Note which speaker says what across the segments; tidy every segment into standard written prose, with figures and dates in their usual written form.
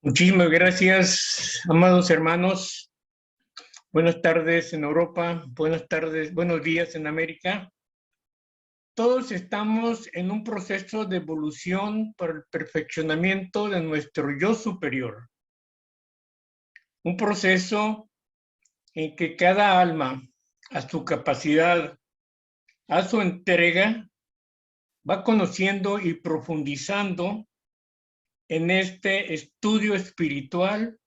Speaker 1: Muchísimas gracias, amados hermanos. Buenas tardes en Europa, buenas tardes, buenos días en América. Todos estamos en un proceso de evolución para el perfeccionamiento de nuestro yo superior. Un proceso en que cada alma, a su capacidad, a su entrega, va conociendo y profundizando en este estudio espiritual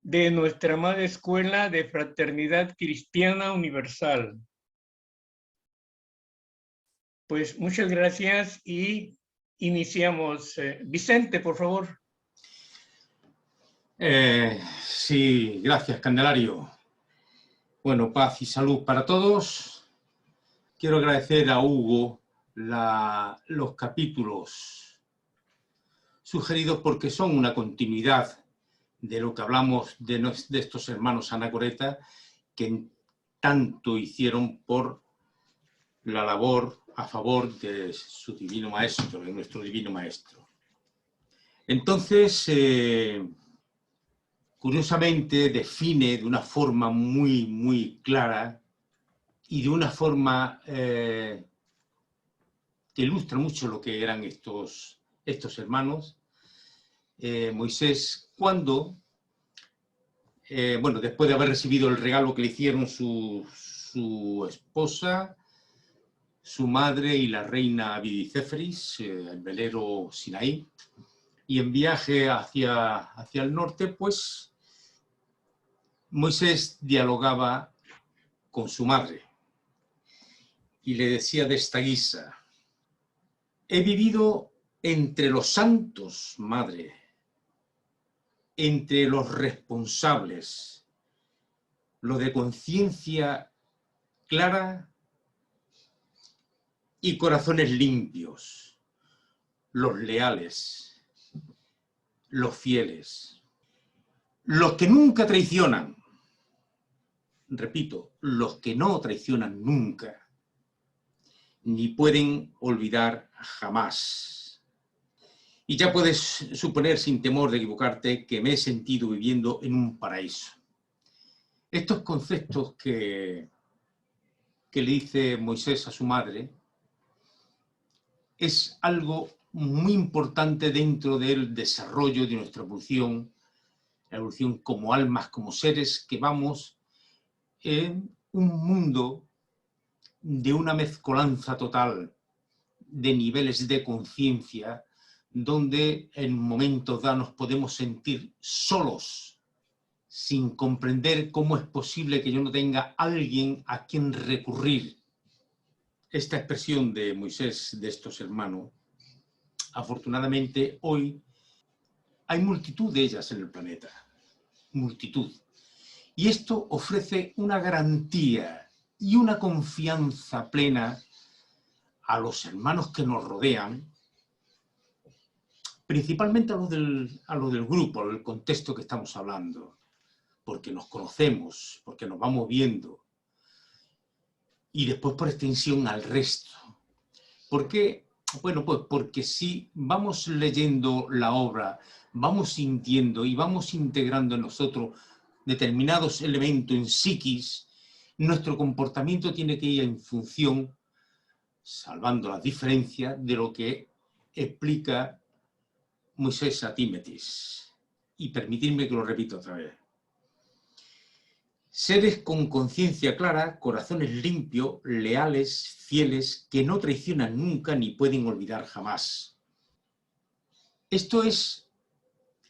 Speaker 1: de nuestra amada Escuela de Fraternidad Cristiana Universal. Pues muchas gracias y iniciamos. Vicente, por favor.
Speaker 2: Sí, gracias, Candelario. Bueno, paz y salud para todos. Quiero agradecer a Hugo los capítulos sugeridos porque son una continuidad de lo que hablamos de estos hermanos anacoreta que tanto hicieron por la labor a favor de su divino maestro, de nuestro divino maestro. Entonces, curiosamente define de una forma muy clara y de una forma que ilustra mucho lo que eran estos hermanos, Moisés, cuando, bueno, después de haber recibido el regalo que le hicieron su esposa, su madre y la reina Abidicéferis, el velero Sinaí, y en viaje hacia el norte, pues Moisés dialogaba con su madre y le decía de esta guisa: he vivido entre los santos, madre, entre los responsables, lo de conciencia clara y corazones limpios, los leales, los fieles, los que nunca traicionan. Repito, los que no traicionan nunca, ni pueden olvidar jamás. Y ya puedes suponer, sin temor de equivocarte, que me he sentido viviendo en un paraíso. Estos conceptos que le dice Moisés a su madre es algo muy importante dentro del desarrollo de nuestra evolución, la evolución como almas, como seres que vamos en un mundo de una mezcolanza total de niveles de conciencia, donde en momentos dados nos podemos sentir solos, sin comprender cómo es posible que yo no tenga alguien a quien recurrir. Esta expresión de Moisés, de estos hermanos, afortunadamente hoy hay multitud de ellas en el planeta, multitud. Y esto ofrece una garantía y una confianza plena a los hermanos que nos rodean, principalmente a lo del grupo, al contexto que estamos hablando, porque nos conocemos, porque nos vamos viendo, y después por extensión al resto. ¿Por qué? Bueno, pues porque si vamos leyendo la obra, vamos sintiendo y vamos integrando en nosotros determinados elementos en psiquis, nuestro comportamiento tiene que ir en función, salvando las diferencias, de lo que explica Moisés a Tímetis. Y permitidme que lo repita otra vez. Seres con conciencia clara, corazones limpios, leales, fieles, que no traicionan nunca ni pueden olvidar jamás. Esto es,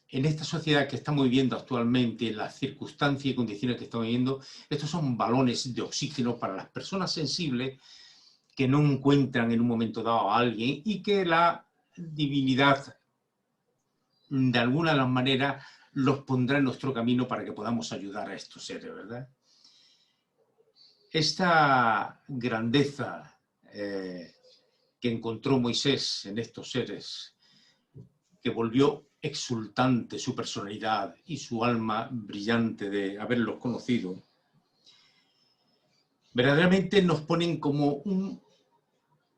Speaker 2: en esta sociedad que estamos viviendo actualmente, en las circunstancias y condiciones que estamos viviendo, estos son balones de oxígeno para las personas sensibles que no encuentran en un momento dado a alguien y que la divinidad, de alguna de las maneras, los pondrá en nuestro camino para que podamos ayudar a estos seres, ¿verdad? Esta grandeza que encontró Moisés en estos seres, que volvió exultante su personalidad y su alma brillante de haberlos conocido, verdaderamente nos ponen como un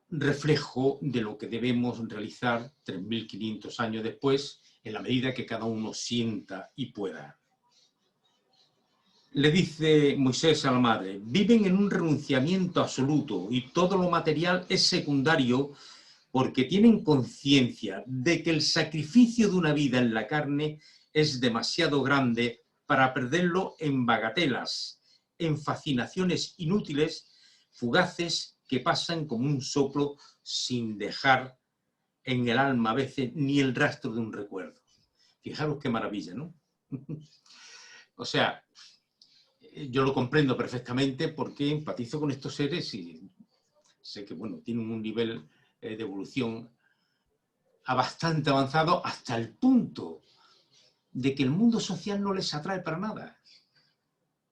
Speaker 2: reflejo de lo que debemos realizar 3.500 años después en la medida que cada uno sienta y pueda. Le dice Moisés a la madre, viven en un renunciamiento absoluto y todo lo material es secundario porque tienen conciencia de que el sacrificio de una vida en la carne es demasiado grande para perderlo en bagatelas, en fascinaciones inútiles, fugaces, que pasan como un soplo sin dejar en el alma a veces ni el rastro de un recuerdo. Fijaros qué maravilla, ¿no? O sea, yo lo comprendo perfectamente porque empatizo con estos seres y sé que, bueno, tienen un nivel de evolución bastante avanzado hasta el punto de que el mundo social no les atrae para nada.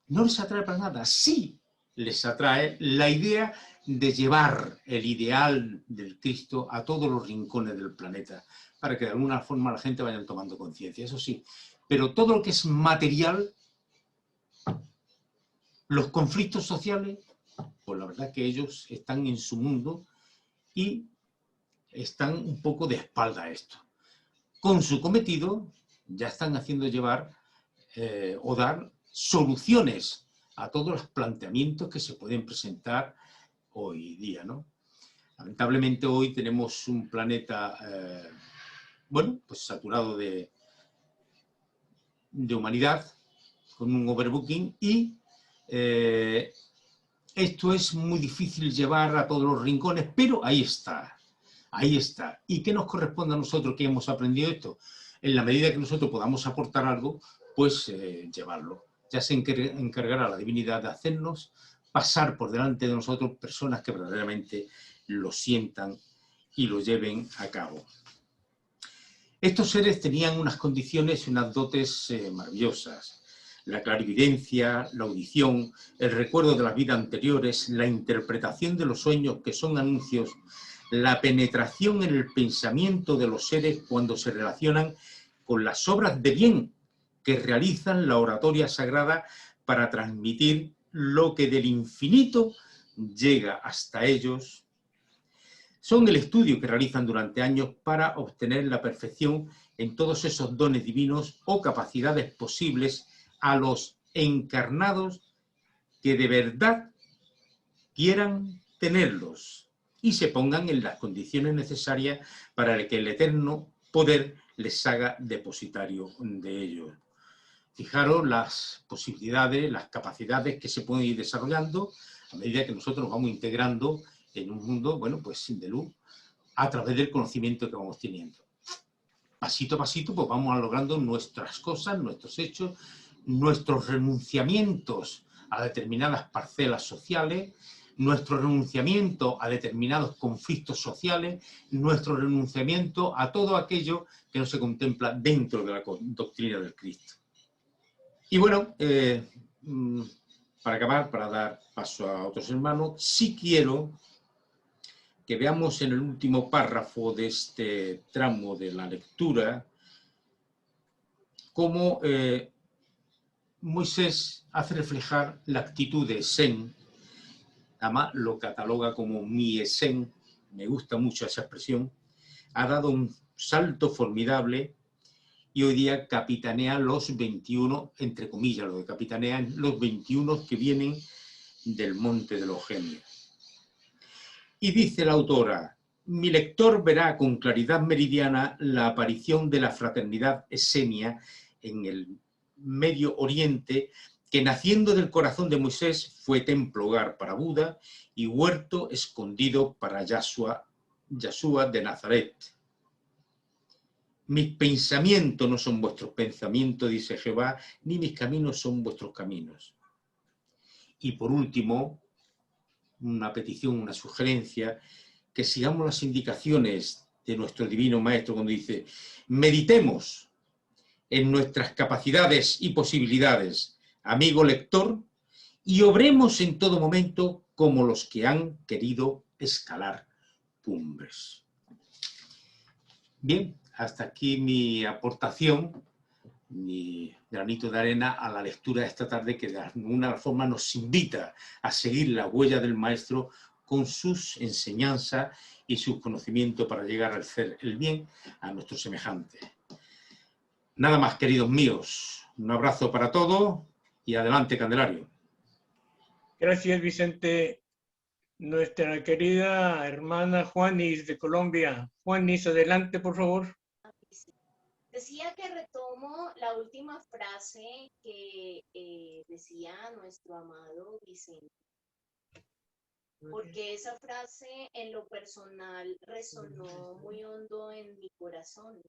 Speaker 2: No les atrae para nada. Sí les atrae la idea de llevar el ideal del Cristo a todos los rincones del planeta, para que de alguna forma la gente vaya tomando conciencia, eso sí. Pero todo lo que es material, los conflictos sociales, pues la verdad que ellos están en su mundo y están un poco de espalda a esto. Con su cometido ya están haciendo llevar o dar soluciones a todos los planteamientos que se pueden presentar hoy día, ¿no? Lamentablemente hoy tenemos un planeta, bueno, pues saturado de humanidad, con un overbooking y esto es muy difícil llevar a todos los rincones, pero ahí está, ahí está. ¿Y qué nos corresponde a nosotros que hemos aprendido esto? En la medida que nosotros podamos aportar algo, pues llevarlo. Ya se encargará la divinidad de hacernos pasar por delante de nosotros personas que verdaderamente lo sientan y lo lleven a cabo. Estos seres tenían unas condiciones y unas dotes maravillosas. La clarividencia, la audición, el recuerdo de las vidas anteriores, la interpretación de los sueños que son anuncios, la penetración en el pensamiento de los seres cuando se relacionan con las obras de bien que realizan la oratoria sagrada para transmitir lo que del infinito llega hasta ellos. Son el estudio que realizan durante años para obtener la perfección en todos esos dones divinos o capacidades posibles a los encarnados que de verdad quieran tenerlos y se pongan en las condiciones necesarias para que el eterno poder les haga depositario de ellos. Fijaros las posibilidades, las capacidades que se pueden ir desarrollando a medida que nosotros nos vamos integrando en un mundo, bueno, pues sin de luz, a través del conocimiento que vamos teniendo. Pasito a pasito, pues vamos logrando nuestras cosas, nuestros hechos, nuestros renunciamientos a determinadas parcelas sociales, nuestro renunciamiento a determinados conflictos sociales, nuestro renunciamiento a todo aquello que no se contempla dentro de la doctrina del Cristo. Y bueno, para acabar, para dar paso a otros hermanos, sí quiero que veamos en el último párrafo de este tramo de la lectura cómo Moisés hace reflejar la actitud de Esen, además lo cataloga como mi Esen, me gusta mucho esa expresión, ha dado un salto formidable y hoy día capitanea los 21, entre comillas, lo que capitanean los 21 que vienen del Monte de los Genios. Y dice la autora, mi lector verá con claridad meridiana la aparición de la fraternidad esenia en el Medio Oriente, que naciendo del corazón de Moisés fue templo hogar para Buda y huerto escondido para Yahshua de Nazaret. Mis pensamientos no son vuestros pensamientos, dice Jehová, ni mis caminos son vuestros caminos. Y por último, una petición, una sugerencia, que sigamos las indicaciones de nuestro Divino Maestro cuando dice, meditemos en nuestras capacidades y posibilidades, amigo lector, y obremos en todo momento como los que han querido escalar cumbres. Bien, hasta aquí mi aportación, mi granito de arena a la lectura de esta tarde que de alguna forma nos invita a seguir la huella del Maestro con sus enseñanzas y sus conocimientos para llegar a hacer el bien a nuestros semejantes. Nada más, queridos míos. Un abrazo para todos y adelante, Candelario.
Speaker 1: Gracias, Vicente. Nuestra querida hermana Juanis de Colombia. Juanis, adelante, por favor.
Speaker 3: Decía que retomo la última frase que decía nuestro amado Vicente, porque esa frase en lo personal resonó muy hondo en mi corazón.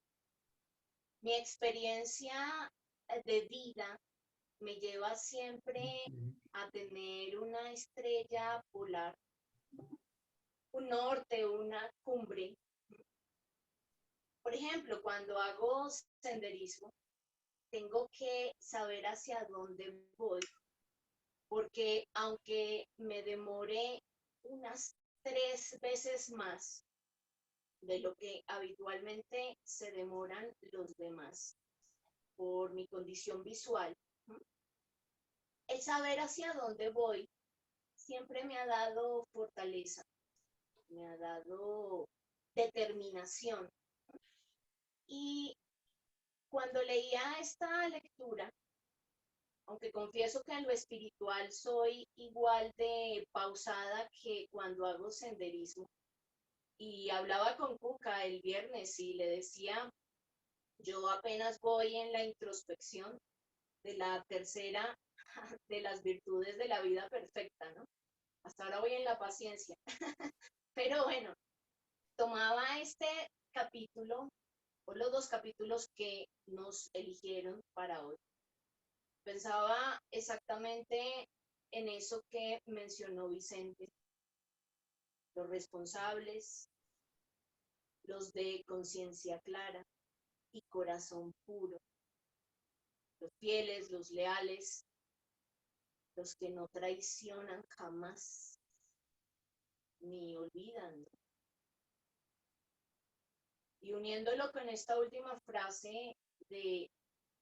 Speaker 3: Mi experiencia de vida me lleva siempre a tener una estrella polar, un norte, una cumbre. Por ejemplo, cuando hago senderismo, tengo que saber hacia dónde voy, porque aunque me demore unas 3 veces más de lo que habitualmente se demoran los demás por mi condición visual, el saber hacia dónde voy siempre me ha dado fortaleza, me ha dado determinación. Y cuando leía esta lectura, aunque confieso que en lo espiritual soy igual de pausada que cuando hago senderismo, y hablaba con Cuca el viernes y le decía, yo apenas voy en la introspección de la tercera de las virtudes de la vida perfecta, ¿no? Hasta ahora voy en la paciencia. Pero bueno, tomaba este capítulo, o los 2 capítulos que nos eligieron para hoy. Pensaba exactamente en eso que mencionó Vicente, los responsables, los de conciencia clara y corazón puro, los fieles, los leales, los que no traicionan jamás ni olvidan. Y uniéndolo con esta última frase de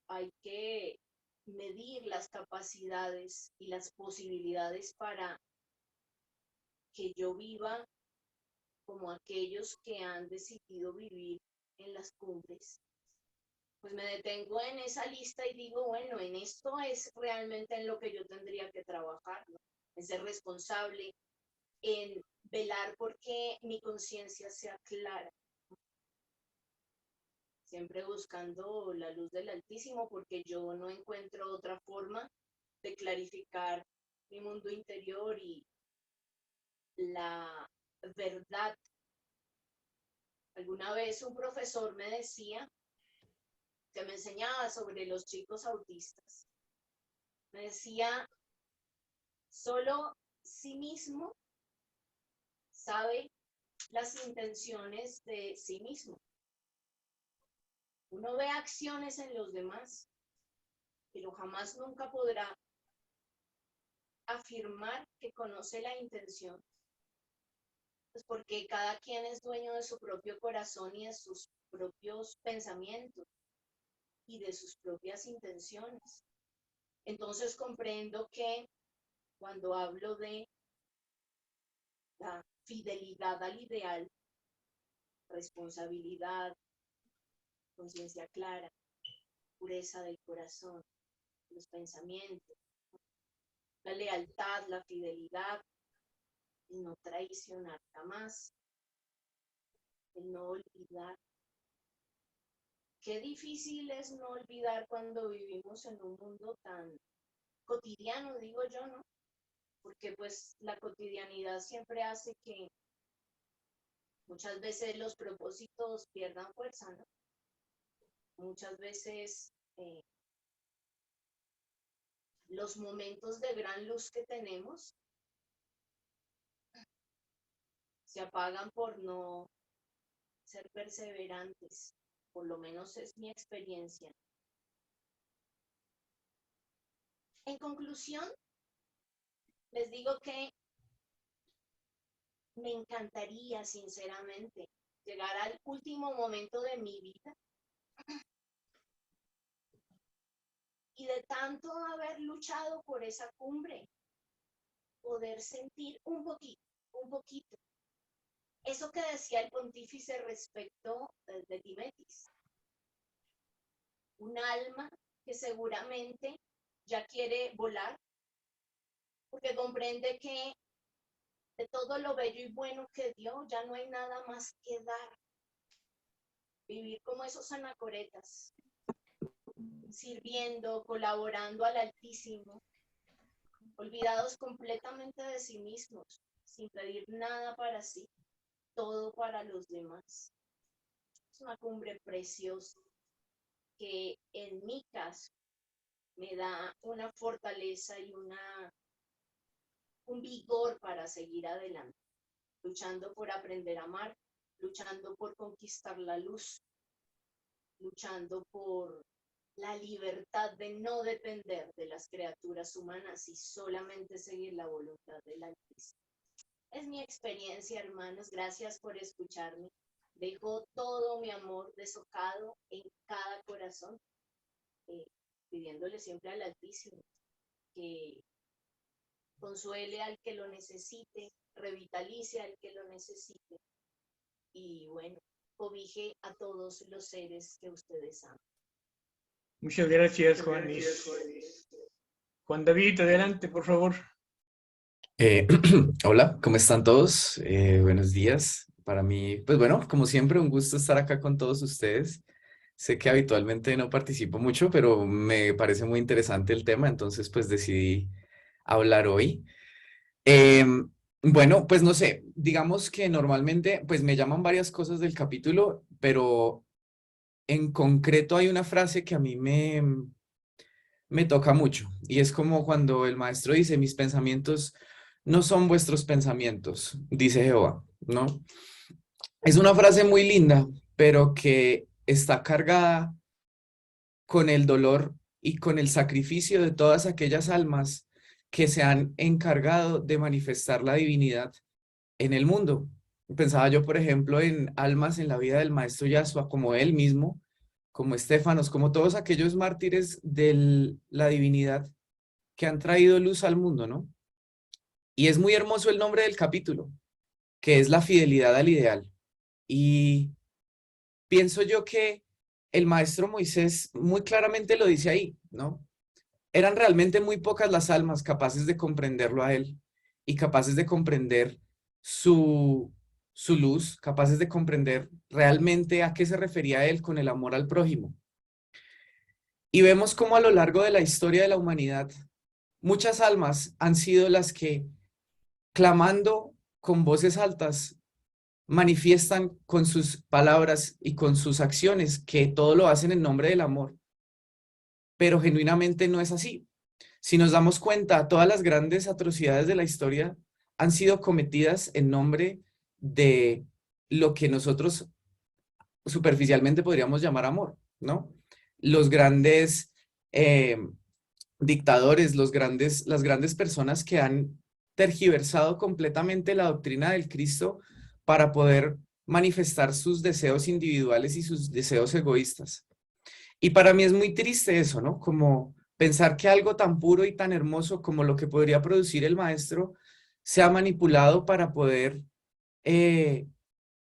Speaker 3: hay que medir las capacidades y las posibilidades para que yo viva como aquellos que han decidido vivir en las cumbres, pues me detengo en esa lista y digo, bueno, en esto es realmente en lo que yo tendría que trabajar, ¿no? En ser responsable, en velar porque mi conciencia sea clara, siempre buscando la luz del Altísimo, porque yo no encuentro otra forma de clarificar mi mundo interior y la verdad. Alguna vez un profesor me decía, que me enseñaba sobre los chicos autistas, me decía, solo sí mismo sabe las intenciones de sí mismo. Uno ve acciones en los demás, pero jamás nunca podrá afirmar que conoce la intención, pues porque cada quien es dueño de su propio corazón y de sus propios pensamientos y de sus propias intenciones. Entonces comprendo que cuando hablo de la fidelidad al ideal, responsabilidad, conciencia clara, pureza del corazón, los pensamientos, la lealtad, la fidelidad, el no traicionar jamás, el no olvidar. Qué difícil es no olvidar cuando vivimos en un mundo tan cotidiano, digo yo, ¿no? Porque pues la cotidianidad siempre hace que muchas veces los propósitos pierdan fuerza, ¿no? Muchas veces los momentos de gran luz que tenemos se apagan por no ser perseverantes, por lo menos es mi experiencia. En conclusión, les digo que me encantaría sinceramente llegar al último momento de mi vida y de tanto haber luchado por esa cumbre, poder sentir un poquito, eso que decía el pontífice respecto de Timetis. un alma que seguramente ya quiere volar, porque comprende que de todo lo bello y bueno que dio, ya no hay nada más que dar. Vivir como esos anacoretas, sirviendo, colaborando al Altísimo, olvidados completamente de sí mismos, sin pedir nada para sí, todo para los demás. Es una cumbre preciosa que en mi caso me da una fortaleza y un vigor para seguir adelante, luchando por aprender a amar, luchando por conquistar la luz, luchando por la libertad de no depender de las criaturas humanas y solamente seguir la voluntad del Altísimo. Es mi experiencia, hermanos. Gracias por escucharme. Dejo todo mi amor desocado en cada corazón, pidiéndole siempre al Altísimo que consuele al que lo necesite, revitalice al que lo necesite y bueno, cobije a todos los seres que ustedes aman.
Speaker 1: Muchas gracias, Juan. Juan David, adelante, por favor.
Speaker 4: Hola, ¿cómo están todos? Buenos días. Para mí, pues bueno, como siempre, un gusto estar acá con todos ustedes. Sé que habitualmente no participo mucho, pero me parece muy interesante el tema, entonces pues decidí hablar hoy. Bueno, pues no sé, digamos que normalmente pues me llaman varias cosas del capítulo, pero en concreto hay una frase que a mí me toca mucho y es como cuando el maestro dice, mis pensamientos no son vuestros pensamientos, dice Jehová, ¿no? Es una frase muy linda, pero que está cargada con el dolor y con el sacrificio de todas aquellas almas que se han encargado de manifestar la divinidad en el mundo. Pensaba yo, por ejemplo, en almas en la vida del maestro Yahshua, como él mismo, como Estéfanos, como todos aquellos mártires de la divinidad que han traído luz al mundo, ¿no? Y es muy hermoso el nombre del capítulo, que es la fidelidad al ideal. Y pienso yo que el maestro Moisés muy claramente lo dice ahí, ¿no? Eran realmente muy pocas las almas capaces de comprenderlo a él y capaces de comprender su luz, capaces de comprender realmente a qué se refería él con el amor al prójimo. Y vemos cómo a lo largo de la historia de la humanidad, muchas almas han sido las que, clamando con voces altas, manifiestan con sus palabras y con sus acciones que todo lo hacen en nombre del amor. Pero genuinamente no es así. Si nos damos cuenta, todas las grandes atrocidades de la historia han sido cometidas en nombre de lo que nosotros superficialmente podríamos llamar amor, ¿no? Los grandes dictadores, las grandes personas que han tergiversado completamente la doctrina del Cristo para poder manifestar sus deseos individuales y sus deseos egoístas. Y para mí es muy triste eso, ¿no? Como pensar que algo tan puro y tan hermoso como lo que podría producir el maestro sea manipulado para poder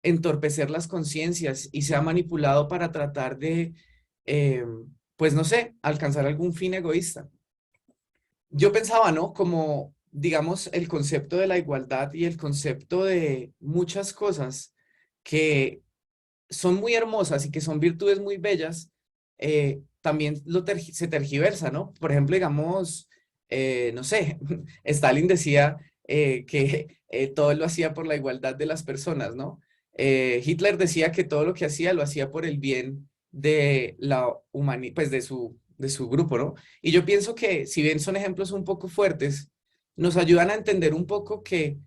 Speaker 4: entorpecer las conciencias y sea manipulado para tratar de, pues no sé, alcanzar algún fin egoísta. Yo pensaba, ¿no? Como, digamos, el concepto de la igualdad y el concepto de muchas cosas que son muy hermosas y que son virtudes muy bellas, también se tergiversa, ¿no? Por ejemplo, digamos, no sé, Stalin decía que todo lo hacía por la igualdad de las personas, ¿no? Hitler decía que todo lo que hacía lo hacía por el bien de la humanidad, pues de su grupo, ¿no? Y yo pienso que si bien son ejemplos un poco fuertes, nos ayudan a entender un poco que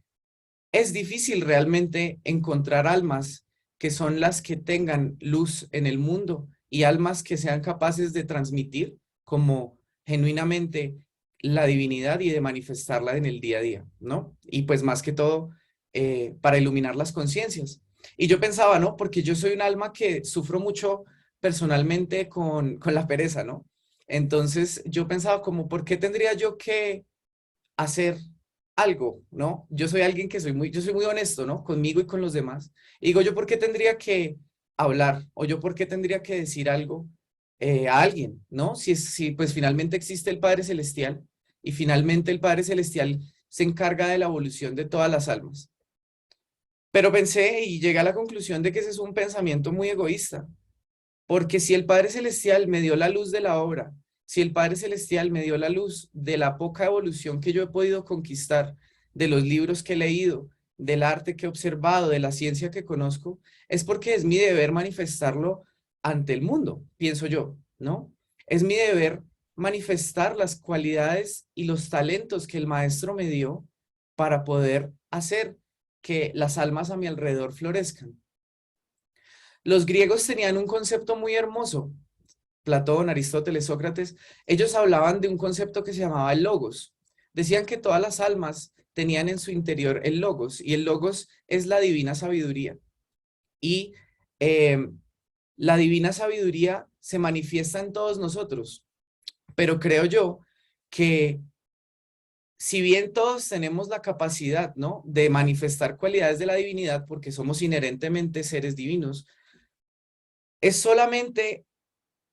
Speaker 4: es difícil realmente encontrar almas que son las que tengan luz en el mundo y almas que sean capaces de transmitir como genuinamente la divinidad y de manifestarla en el día a día, ¿no? Y pues más que todo, para iluminar las conciencias. Y yo pensaba, ¿no? Porque yo soy un alma que sufro mucho personalmente con la pereza, ¿no? Entonces yo pensaba como, ¿por qué tendría yo que hacer algo, ¿no? Yo soy alguien que yo soy muy honesto, ¿no? Conmigo y con los demás. Y digo, ¿yo por qué tendría que hablar? O yo por qué tendría que decir algo a alguien, ¿no? Si pues finalmente existe el Padre Celestial y finalmente el Padre Celestial se encarga de la evolución de todas las almas. Pero pensé y llegué a la conclusión de que ese es un pensamiento muy egoísta, porque si el Padre Celestial me dio la luz de la obra, si el Padre Celestial me dio la luz de la poca evolución que yo he podido conquistar, de los libros que he leído, del arte que he observado, de la ciencia que conozco, es porque es mi deber manifestarlo ante el mundo, pienso yo, ¿no? Es mi deber manifestar las cualidades y los talentos que el Maestro me dio para poder hacer que las almas a mi alrededor florezcan. Los griegos tenían un concepto muy hermoso. Platón, Aristóteles, Sócrates, ellos hablaban de un concepto que se llamaba el logos. Decían que todas las almas tenían en su interior el logos, y el logos es la divina sabiduría. Y la divina sabiduría se manifiesta en todos nosotros, pero creo yo que si bien todos tenemos la capacidad, ¿no?, de manifestar cualidades de la divinidad, porque somos inherentemente seres divinos, es solamente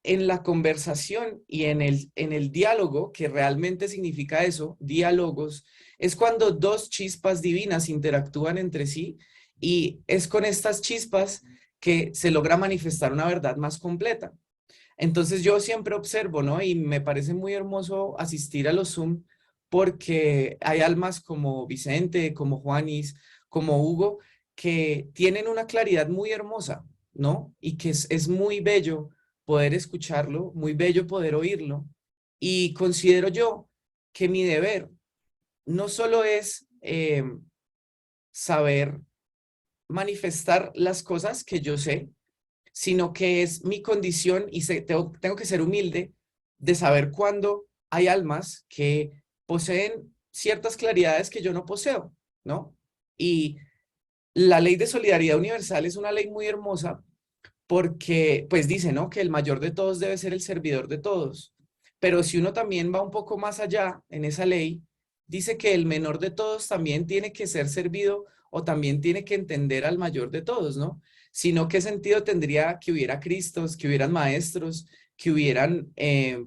Speaker 4: en la conversación y en el diálogo, que realmente significa eso, diálogos, es cuando dos chispas divinas interactúan entre sí, y es con estas chispas que se logra manifestar una verdad más completa. Entonces yo siempre observo, ¿no? Y me parece muy hermoso asistir a los Zoom, porque hay almas como Vicente, como Juanis, como Hugo, que tienen una claridad muy hermosa, ¿no? Y que es muy bello poder escucharlo, muy bello poder oírlo. Y considero yo que mi deber no solo es saber manifestar las cosas que yo sé, sino que es mi condición y tengo que ser humilde de saber cuándo hay almas que poseen ciertas claridades que yo no poseo, ¿no? Y la ley de solidaridad universal es una ley muy hermosa, porque pues dice, ¿no?, que el mayor de todos debe ser el servidor de todos. Pero si uno también va un poco más allá en esa ley, dice que el menor de todos también tiene que ser servido, o también tiene que entender al mayor de todos, ¿no? Sino, ¿qué sentido tendría que hubiera Cristos, que hubieran maestros, que hubieran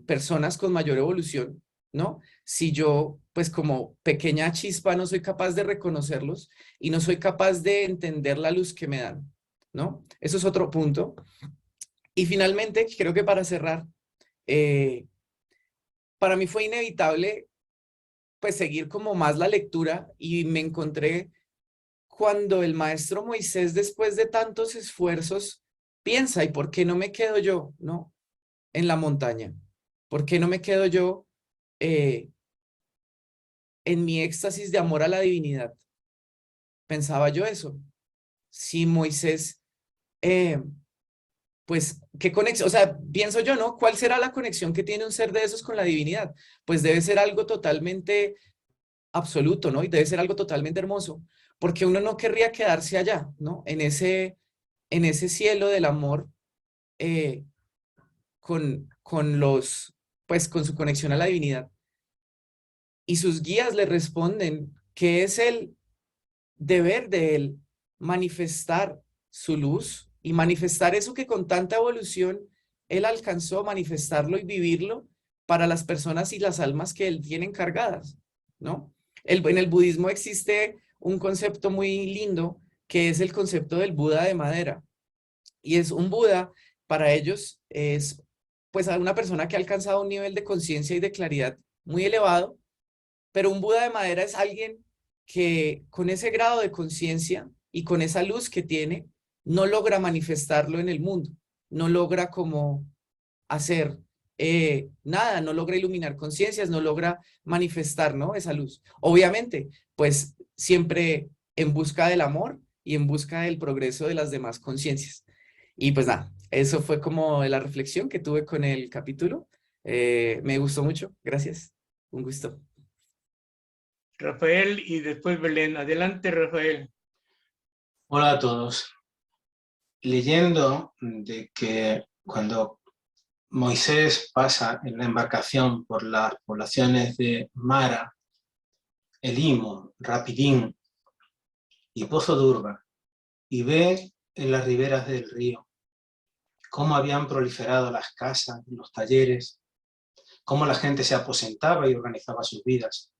Speaker 4: personas con mayor evolución, ¿no? Si yo, pues como pequeña chispa, no soy capaz de reconocerlos y no soy capaz de entender la luz que me dan, ¿no? Eso es otro punto. Y finalmente, creo que para cerrar, para mí fue inevitable pues seguir como más la lectura, y me encontré cuando el maestro Moisés, después de tantos esfuerzos, piensa: ¿y por qué no me quedo yo, no, en la montaña? ¿Por qué no me quedo yo en mi éxtasis de amor a la divinidad? Pensaba yo eso. Si Moisés, pues, ¿qué conexión? O sea, pienso yo, ¿no? ¿Cuál será la conexión que tiene un ser de esos con la divinidad? Pues debe ser algo totalmente absoluto, ¿no? Y debe ser algo totalmente hermoso, porque uno no querría quedarse allá, ¿no? En ese cielo del amor, eh, pues, con su conexión a la divinidad. Y sus guías le responden que es el deber de él manifestar su luz y manifestar eso que con tanta evolución él alcanzó, manifestarlo y vivirlo para las personas y las almas que él tiene encargadas, ¿no? En el budismo existe un concepto muy lindo, que es el concepto del Buda de madera. Y es un Buda, para ellos, es pues a una persona que ha alcanzado un nivel de conciencia y de claridad muy elevado, pero un Buda de madera es alguien que con ese grado de conciencia y con esa luz que tiene, no logra manifestarlo en el mundo, no logra como hacer nada, no logra iluminar conciencias, no logra manifestar, ¿no?, esa luz. Obviamente, pues siempre en busca del amor y en busca del progreso de las demás conciencias. Y pues nada, eso fue como la reflexión que tuve con el capítulo. Me gustó mucho, gracias, un gusto.
Speaker 1: Rafael y después Belén. Adelante, Rafael.
Speaker 5: Hola a todos. Leyendo de que cuando Moisés pasa en la embarcación por las poblaciones de Mara, Elimo, Rapidín y Pozo de Urba, y ve en las riberas del río cómo habían proliferado las casas, los talleres, cómo la gente se aposentaba y organizaba sus vidas.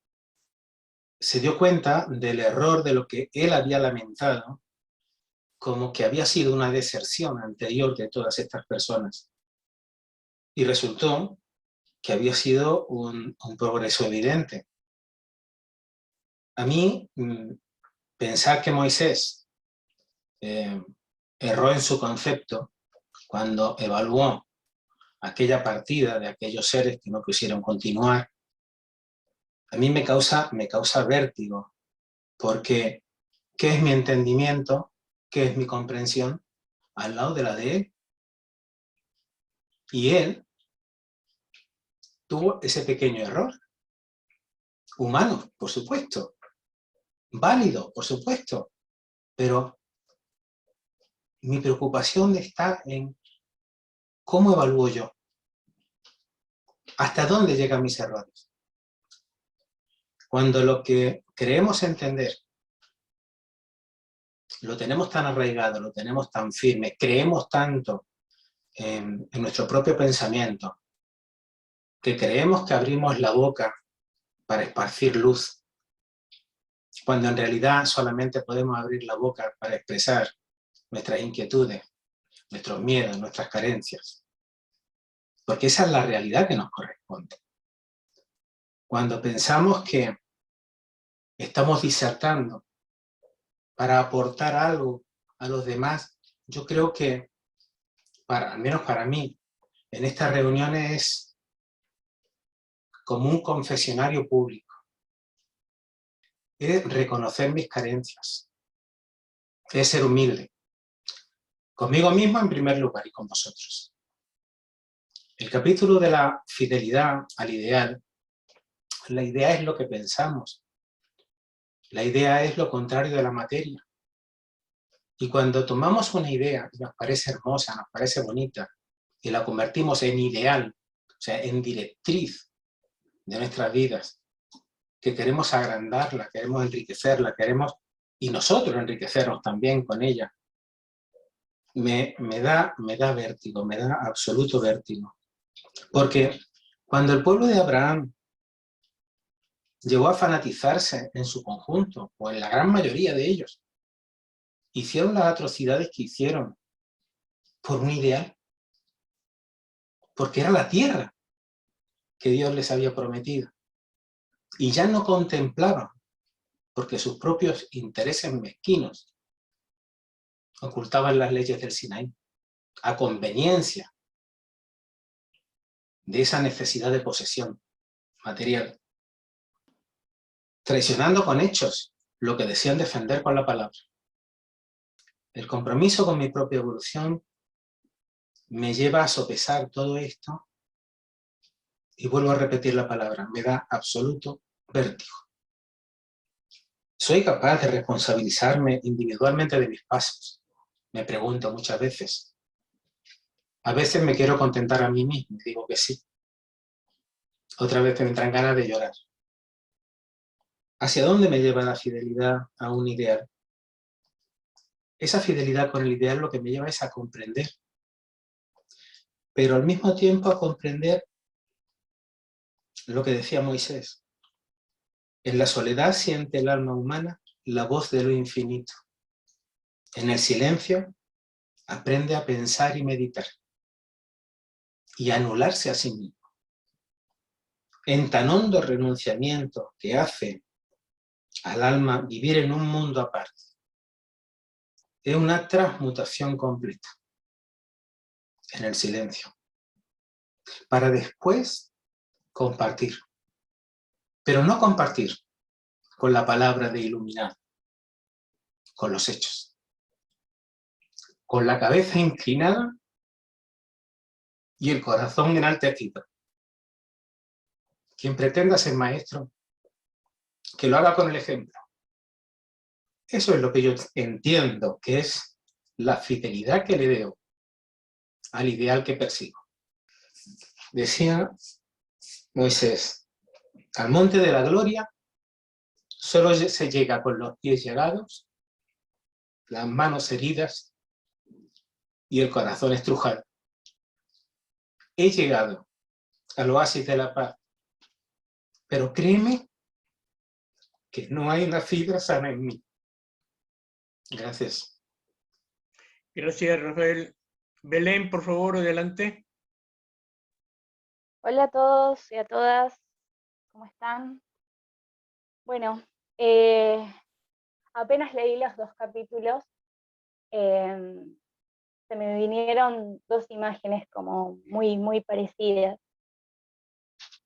Speaker 5: Se dio cuenta del error de lo que él había lamentado, como que había sido una deserción anterior de todas estas personas. Y resultó que había sido un progreso evidente. A mí, pensar que Moisés erró en su concepto cuando evaluó aquella partida de aquellos seres que no quisieron continuar, a mí me causa vértigo, porque ¿qué es mi entendimiento? ¿Qué es mi comprensión? Al lado de la de él. Y él tuvo ese pequeño error. Humano, por supuesto. Válido, por supuesto. Pero mi preocupación está en cómo evalúo yo. ¿Hasta dónde llegan mis errores? Cuando lo que creemos entender lo tenemos tan arraigado, lo tenemos tan firme, creemos tanto en nuestro propio pensamiento, que creemos que abrimos la boca para esparcir luz, cuando en realidad solamente podemos abrir la boca para expresar nuestras inquietudes, nuestros miedos, nuestras carencias. Porque esa es la realidad que nos corresponde. Cuando pensamos que estamos disertando para aportar algo a los demás, yo creo que, al menos para mí, en estas reuniones es como un confesionario público. Es reconocer mis carencias, es ser humilde, conmigo mismo en primer lugar y con vosotros. El capítulo de la fidelidad al ideal, la idea es lo que pensamos, la idea es lo contrario de la materia. Y cuando tomamos una idea que nos parece hermosa, nos parece bonita, y la convertimos en ideal, o sea, en directriz de nuestras vidas, que queremos agrandarla, queremos enriquecerla, y nosotros enriquecernos también con ella, me da vértigo, me da absoluto vértigo. Porque cuando el pueblo de Abraham llegó a fanatizarse en su conjunto, o en la gran mayoría de ellos, hicieron las atrocidades que hicieron por un ideal, porque era la tierra que Dios les había prometido. Y ya no contemplaban, porque sus propios intereses mezquinos ocultaban las leyes del Sinaí, a conveniencia de esa necesidad de posesión material, traicionando con hechos lo que decían defender con la palabra. El compromiso con mi propia evolución me lleva a sopesar todo esto y vuelvo a repetir la palabra, me da absoluto vértigo. ¿Soy capaz de responsabilizarme individualmente de mis pasos? Me pregunto muchas veces. A veces me quiero contentar a mí mismo y digo que sí. Otras veces me entran ganas de llorar. ¿Hacia dónde me lleva la fidelidad a un ideal? Esa fidelidad con el ideal lo que me lleva es a comprender. Pero al mismo tiempo a comprender lo que decía Moisés. En la soledad siente el alma humana la voz de lo infinito. En el silencio aprende a pensar y meditar. Y a anularse a sí mismo. En tan hondo renunciamiento que hace al alma vivir en un mundo aparte. Es una transmutación completa. En el silencio. Para después compartir. Pero no compartir con la palabra de iluminado. Con los hechos. Con la cabeza inclinada y el corazón enaltecido. Quien pretenda ser maestro, que lo haga con el ejemplo. Eso es lo que yo entiendo que es la fidelidad que le debo al ideal que persigo. Decía Moisés, al monte de la gloria solo se llega con los pies llegados, las manos heridas y el corazón estrujado. he llegado al oasis de la paz, pero créeme que no hay una fibra sana en mí. Gracias.
Speaker 1: Gracias, Rafael. Belén, por favor, adelante.
Speaker 6: Hola a todos y a todas, ¿cómo están? Bueno, apenas leí los 2 capítulos, se me vinieron 2 imágenes como muy parecidas,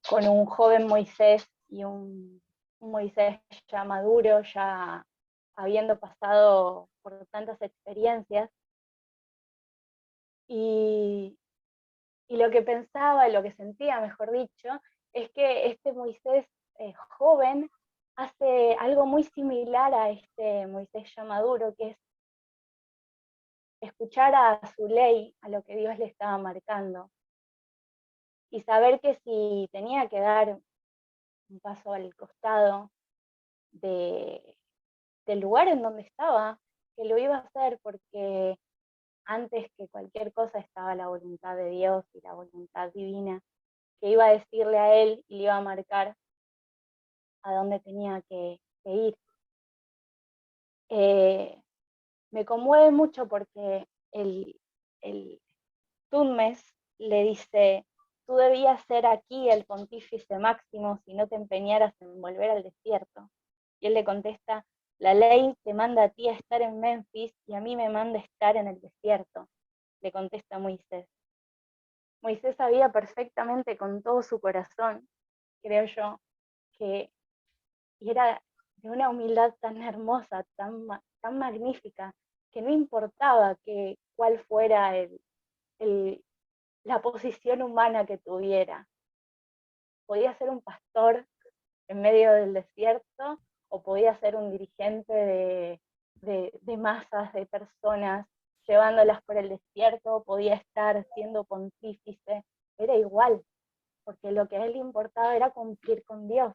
Speaker 6: con un joven Moisés y un Moisés ya maduro, ya habiendo pasado por tantas experiencias. Y lo que pensaba, lo que sentía, mejor dicho, es que este Moisés joven hace algo muy similar a este Moisés ya maduro, que es escuchar a su ley, a lo que Dios le estaba marcando, y saber que si tenía que dar un paso al costado del lugar en donde estaba, que lo iba a hacer, porque antes que cualquier cosa estaba la voluntad de Dios y la voluntad divina, que iba a decirle a él y le iba a marcar a dónde tenía que ir. Me conmueve mucho porque el Tutmes le dice: tú debías ser aquí el pontífice máximo si no te empeñaras en volver al desierto. Y él le contesta: la ley te manda a ti a estar en Memphis y a mí me manda estar en el desierto. Le contesta Moisés. Moisés sabía perfectamente con todo su corazón, creo yo, que era de una humildad tan hermosa, tan magnífica, que no importaba cuál fuera la posición humana que tuviera. Podía ser un pastor en medio del desierto o podía ser un dirigente de masas de personas llevándolas por el desierto, podía estar siendo pontífice, era igual, porque lo que a él le importaba era cumplir con Dios.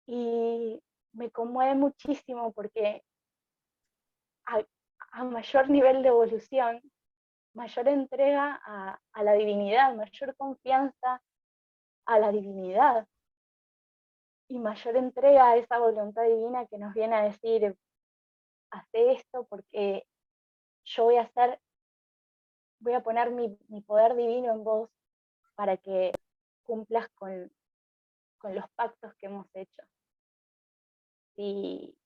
Speaker 6: Y me conmueve muchísimo porque a mayor nivel de evolución, mayor entrega a la divinidad, mayor confianza a la divinidad y mayor entrega a esa voluntad divina que nos viene a decir: hace esto porque yo voy a poner mi poder divino en vos para que cumplas con los pactos que hemos hecho. Si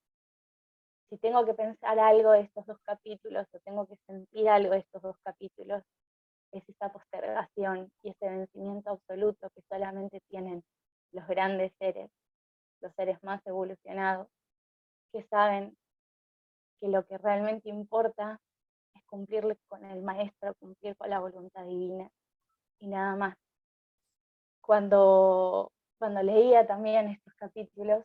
Speaker 6: tengo que pensar algo de estos 2 capítulos o tengo que sentir algo de estos 2 capítulos, es esa postergación y ese vencimiento absoluto que solamente tienen los grandes seres, los seres más evolucionados, que saben que lo que realmente importa es cumplir con el maestro, cumplir con la voluntad divina y nada más. Cuando leía también estos capítulos,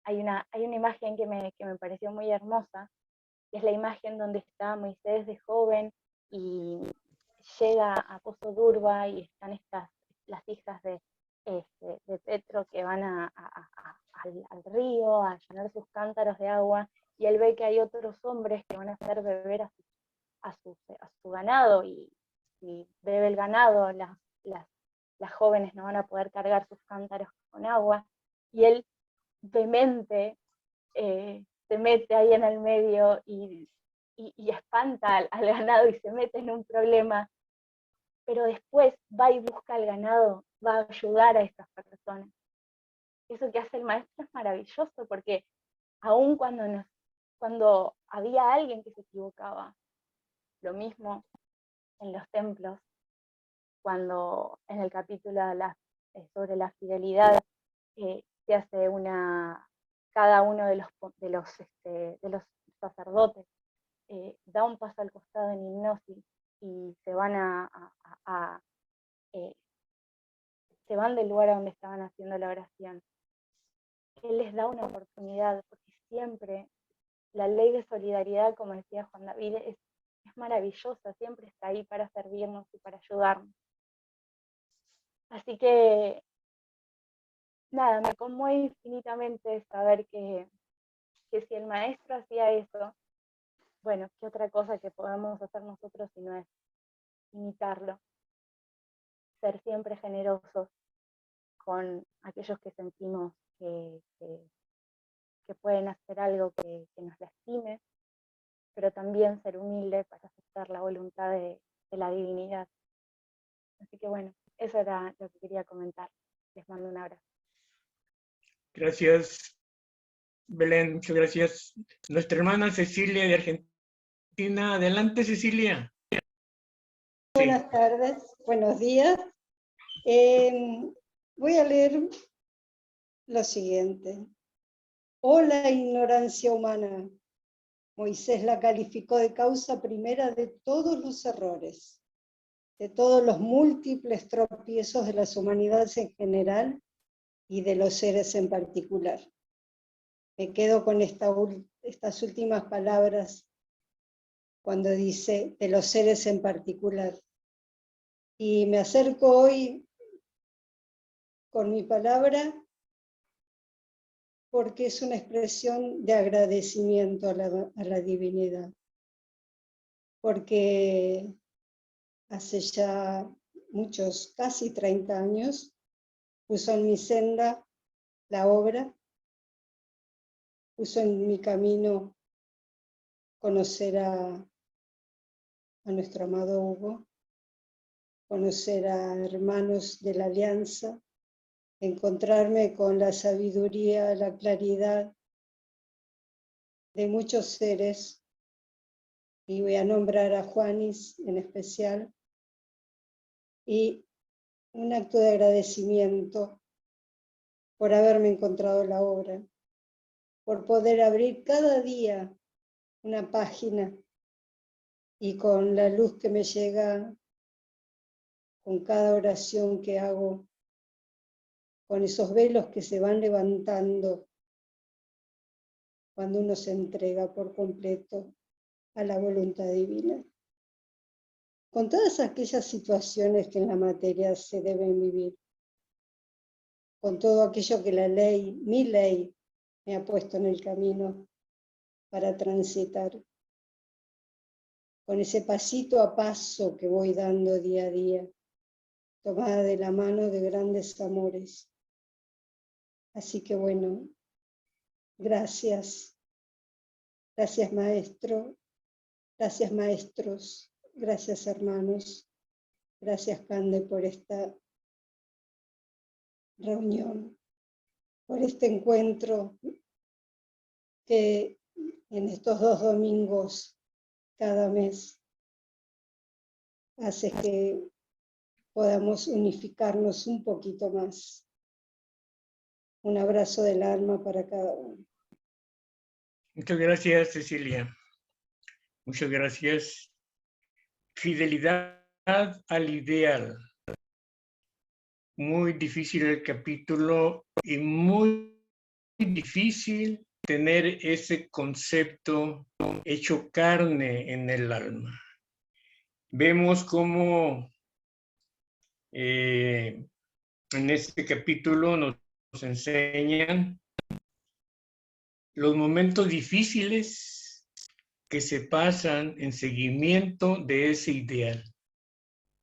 Speaker 6: hay una imagen que me pareció muy hermosa, que es la imagen donde está Moisés de joven y llega a Pozo Durba y están las hijas de Petro que van al río a llenar sus cántaros de agua, y él ve que hay otros hombres que van a hacer beber a su ganado, y si bebe el ganado, las jóvenes no van a poder cargar sus cántaros con agua, y él demente se mete ahí en el medio y espanta al ganado y se mete en un problema, pero después va y busca al ganado, va a ayudar a estas personas. Eso que hace el maestro es maravilloso, porque aun cuando había alguien que se equivocaba, lo mismo en los templos, cuando en el capítulo sobre la fidelidad se hace cada uno de los sacerdotes da un paso al costado en hipnosis y se van se van del lugar a donde estaban haciendo la oración. Él les da una oportunidad, porque siempre la ley de solidaridad, como decía Juan David, es maravillosa, siempre está ahí para servirnos y para ayudarnos. Así que, nada, me conmueve infinitamente saber que si el maestro hacía eso, bueno, ¿qué otra cosa que podemos hacer nosotros si no es imitarlo, ser siempre generosos con aquellos que sentimos que pueden hacer algo que nos lastime, pero también ser humilde para aceptar la voluntad de la divinidad. Así que bueno, eso era lo que quería comentar. Les mando un abrazo.
Speaker 1: Gracias, Belén, muchas gracias. Nuestra hermana Cecilia de Argentina. Adelante, Cecilia.
Speaker 7: Buenas tardes, buenos días. Voy a leer lo siguiente. Oh, la ignorancia humana. Moisés la calificó de causa primera de todos los errores, de todos los múltiples tropiezos de las humanidades en general y de los seres en particular. Me quedo con estas últimas palabras cuando dice de los seres en particular. Y me acerco hoy con mi palabra porque es una expresión de agradecimiento a la divinidad. Porque hace ya muchos, casi 30 años, puso en mi senda la obra, puso en mi camino conocer a nuestro amado Hugo, conocer a hermanos de la Alianza, encontrarme con la sabiduría, la claridad de muchos seres, y voy a nombrar a Juanis en especial, y un acto de agradecimiento por haberme encontrado la obra, por poder abrir cada día una página y con la luz que me llega, con cada oración que hago, con esos velos que se van levantando cuando uno se entrega por completo a la voluntad divina. Con todas aquellas situaciones que en la materia se deben vivir, con todo aquello que la ley, mi ley, me ha puesto en el camino para transitar, con ese pasito a paso que voy dando día a día, tomada de la mano de grandes amores. Así que bueno, gracias. Gracias, maestro. Gracias, maestros. Gracias, hermanos. Gracias, Cande, por esta reunión, por este encuentro que en estos 2 domingos cada mes hace que podamos unificarnos un poquito más. Un abrazo del alma para cada uno.
Speaker 1: Muchas gracias, Cecilia. Muchas gracias. Fidelidad al ideal. Muy difícil el capítulo y muy difícil tener ese concepto hecho carne en el alma. Vemos cómo en este capítulo nos enseñan los momentos difíciles que se pasan en seguimiento de ese ideal.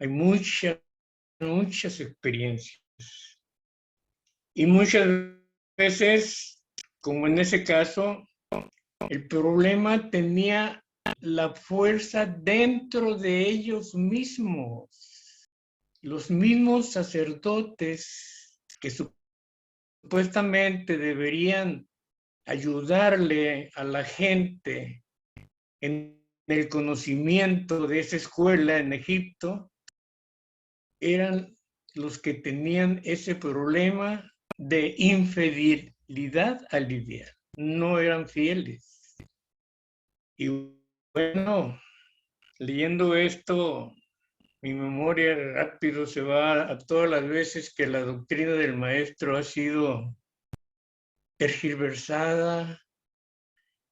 Speaker 1: Hay muchas experiencias. Y muchas veces, como en ese caso, el problema tenía la fuerza dentro de ellos mismos. Los mismos sacerdotes que supuestamente deberían ayudarle a la gente en el conocimiento de esa escuela en Egipto, eran los que tenían ese problema de infidelidad al ideal. No eran fieles. Y bueno, leyendo esto, mi memoria rápido se va a todas las veces que la doctrina del maestro ha sido tergiversada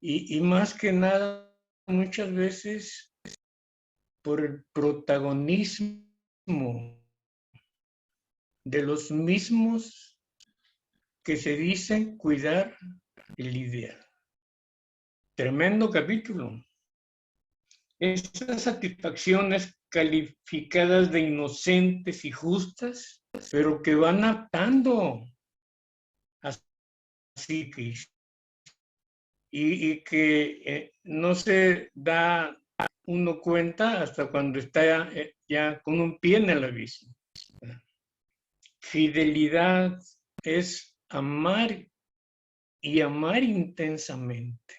Speaker 1: y más que nada, muchas veces por el protagonismo de los mismos que se dicen cuidar el ideal. Tremendo capítulo. Esas satisfacciones calificadas de inocentes y justas, pero que van atando a psiquis y que no se da uno cuenta hasta cuando está ya con un pie en el abismo. Fidelidad es amar y amar intensamente.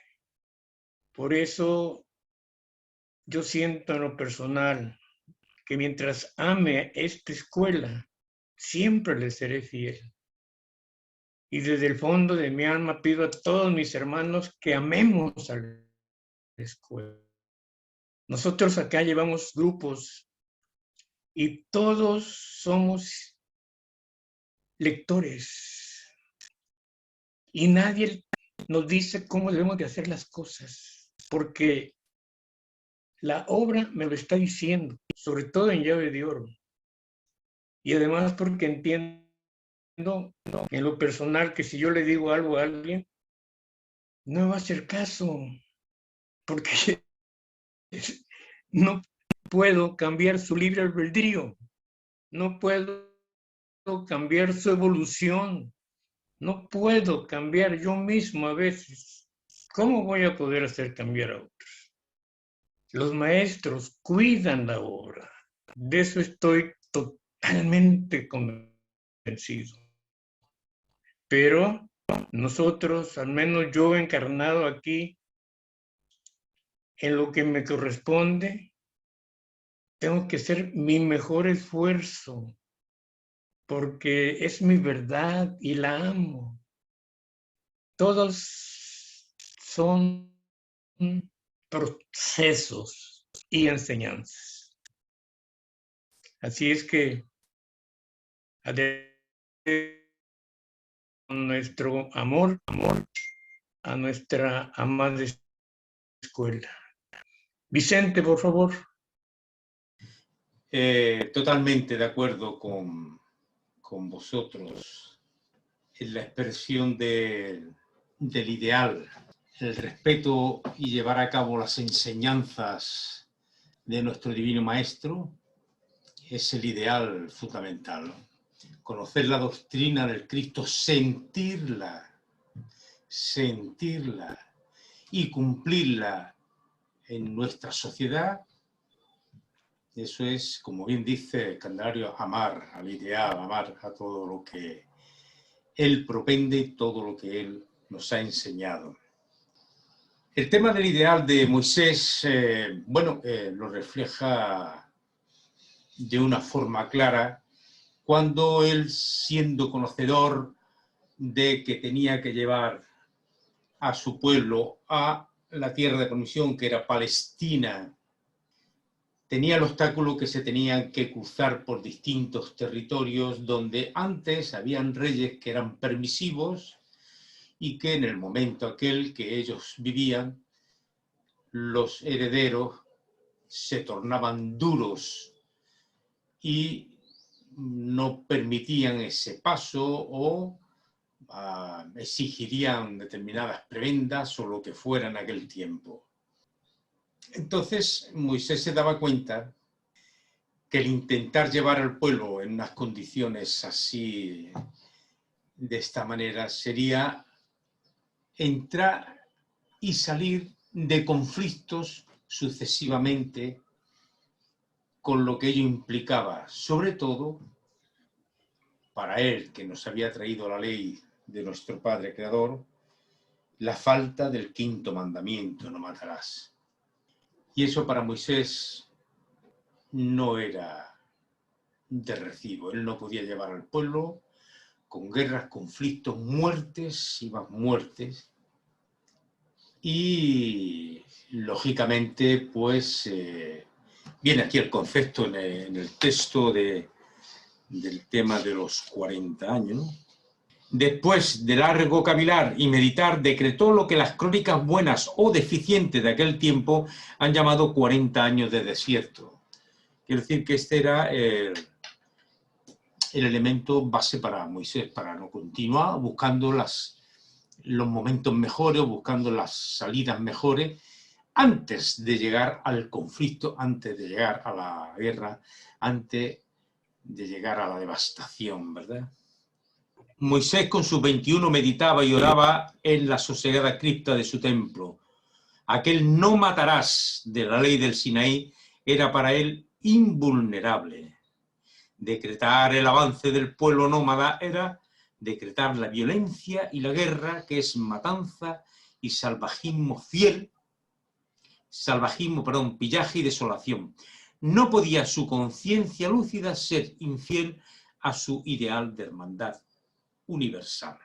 Speaker 1: Por eso yo siento en lo personal que mientras ame esta escuela, siempre le seré fiel. Y desde el fondo de mi alma pido a todos mis hermanos que amemos a la escuela. Nosotros acá llevamos grupos y todos somos lectores. Y nadie nos dice cómo debemos de hacer las cosas, porque la obra me lo está diciendo, sobre todo en Llave de Oro. Y además porque entiendo en lo personal que si yo le digo algo a alguien, no me va a hacer caso, porque no puedo cambiar su libre albedrío, no puedo cambiar su evolución, no puedo cambiar yo mismo a veces. ¿Cómo voy a poder hacer cambiar a otros? Los maestros cuidan la obra, de eso estoy totalmente convencido. Pero nosotros, al menos yo encarnado aquí, en lo que me corresponde, tengo que hacer mi mejor esfuerzo, porque es mi verdad y la amo. Todos son procesos y enseñanzas. Así es que con nuestro amor a nuestra amada escuela. Vicente, por favor.
Speaker 2: Totalmente de acuerdo con vosotros en la expresión del ideal, el respeto y llevar a cabo las enseñanzas de nuestro Divino Maestro es el ideal fundamental. Conocer la doctrina del Cristo, sentirla y cumplirla en nuestra sociedad. Eso es, como bien dice Candelario, amar al ideal, amar a todo lo que Él propende, todo lo que Él nos ha enseñado. El tema del ideal de Moisés, lo refleja de una forma clara cuando él, siendo conocedor de que tenía que llevar a su pueblo a la tierra de promisión, que era Palestina, tenía el obstáculo que se tenían que cruzar por distintos territorios donde antes habían reyes que eran permisivos y que en el momento aquel que ellos vivían, los herederos se tornaban duros y no permitían ese paso o exigirían determinadas prebendas o lo que fuera en aquel tiempo. Entonces Moisés se daba cuenta que el intentar llevar al pueblo en unas condiciones así, de esta manera, sería entrar y salir de conflictos sucesivamente con lo que ello implicaba, sobre todo para él, que nos había traído la ley de nuestro Padre Creador, la falta del quinto mandamiento, no matarás. Y eso para Moisés no era de recibo. Él no podía llevar al pueblo con guerras, conflictos, muertes y más muertes. Y lógicamente, pues, viene aquí el concepto en el texto del tema de los 40 años, ¿no? Después de largo cavilar y meditar, decretó lo que las crónicas buenas o deficientes de aquel tiempo han llamado 40 años de desierto. Quiero decir que este era el elemento base para Moisés, para no continuar buscando los momentos mejores, buscando las salidas mejores, antes de llegar al conflicto, antes de llegar a la guerra, antes de llegar a la devastación, ¿verdad? Moisés con sus 21 meditaba y oraba en la sosegada cripta de su templo. Aquel no matarás de la ley del Sinaí era para él invulnerable. Decretar el avance del pueblo nómada era decretar la violencia y la guerra, que es matanza y salvajismo pillaje y desolación. No podía su conciencia lúcida ser infiel a su ideal de hermandad universal.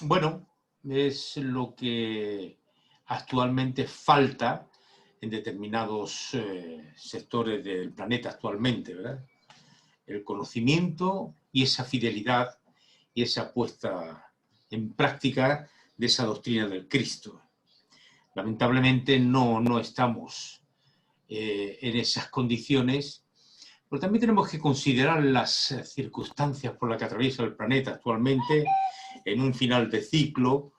Speaker 2: Bueno, es lo que actualmente falta en determinados sectores del planeta actualmente, ¿verdad? El conocimiento y esa fidelidad y esa puesta en práctica de esa doctrina del Cristo. Lamentablemente no estamos en esas condiciones, pero también tenemos que considerar las circunstancias por las que atraviesa el planeta actualmente en un final de ciclo,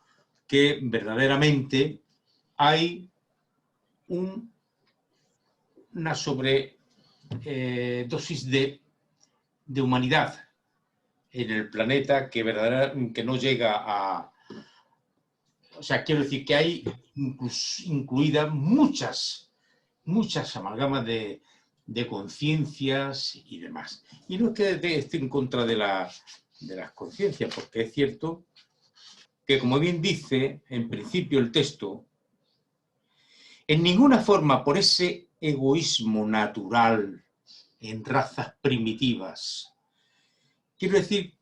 Speaker 2: que verdaderamente hay una sobredosis de humanidad en el planeta que verdaderamente no llega a... O sea, quiero decir que hay incluidas muchas amalgamas de conciencias y demás. Y no es que esté en contra de las conciencias, porque es cierto que, como bien dice en principio el texto, en ninguna forma por ese egoísmo natural en razas primitivas. Quiero decir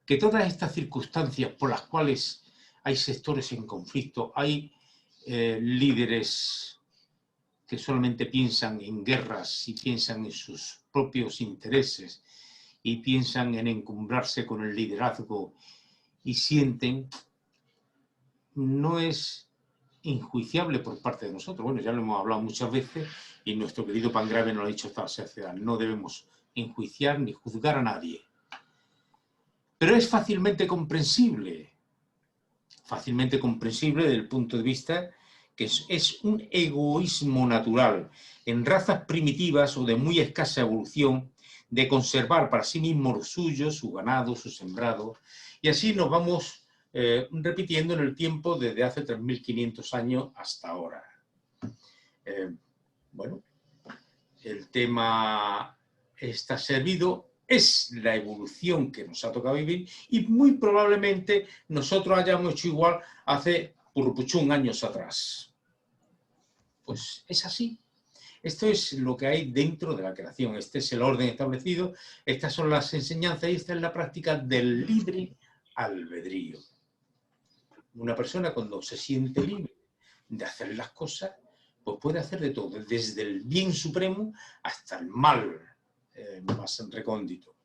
Speaker 2: que todas estas circunstancias por las cuales hay sectores en conflicto, hay líderes que solamente piensan en guerras y piensan en sus propios intereses y piensan en encumbrarse con el liderazgo y sienten, no es injuiciable por parte de nosotros. Bueno, ya lo hemos hablado muchas veces y nuestro querido Pangrave nos lo ha dicho esta sociedad. No debemos enjuiciar ni juzgar a nadie. Pero es fácilmente comprensible desde el punto de vista que es un egoísmo natural en razas primitivas o de muy escasa evolución de conservar para sí mismos lo suyo, su ganado, su sembrado, y así nos vamos repitiendo en el tiempo desde hace 3.500 años hasta ahora. Bueno, el tema está servido, es la evolución que nos ha tocado vivir y muy probablemente nosotros hayamos hecho igual hace purrupuchún años atrás. Pues es así. Esto es lo que hay dentro de la creación. Este es el orden establecido, estas son las enseñanzas y esta es la práctica del libre albedrío. Una persona cuando se siente libre de hacer las cosas, pues puede hacer de todo, desde el bien supremo hasta el mal más recóndito.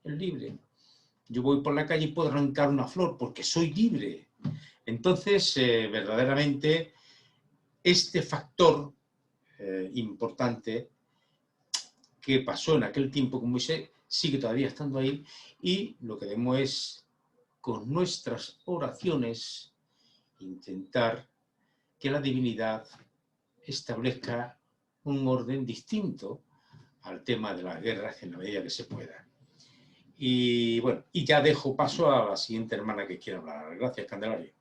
Speaker 2: Es libre. Yo voy por la calle y puedo arrancar una flor porque soy libre. Entonces, verdaderamente, este factor importante que pasó en aquel tiempo con Moisés sigue todavía estando ahí y lo que debemos es, con nuestras oraciones, intentar que la divinidad establezca un orden distinto al tema de las guerras en la medida que se pueda. Y bueno, y ya dejo paso a la siguiente hermana que quiera hablar. Gracias, Candelario.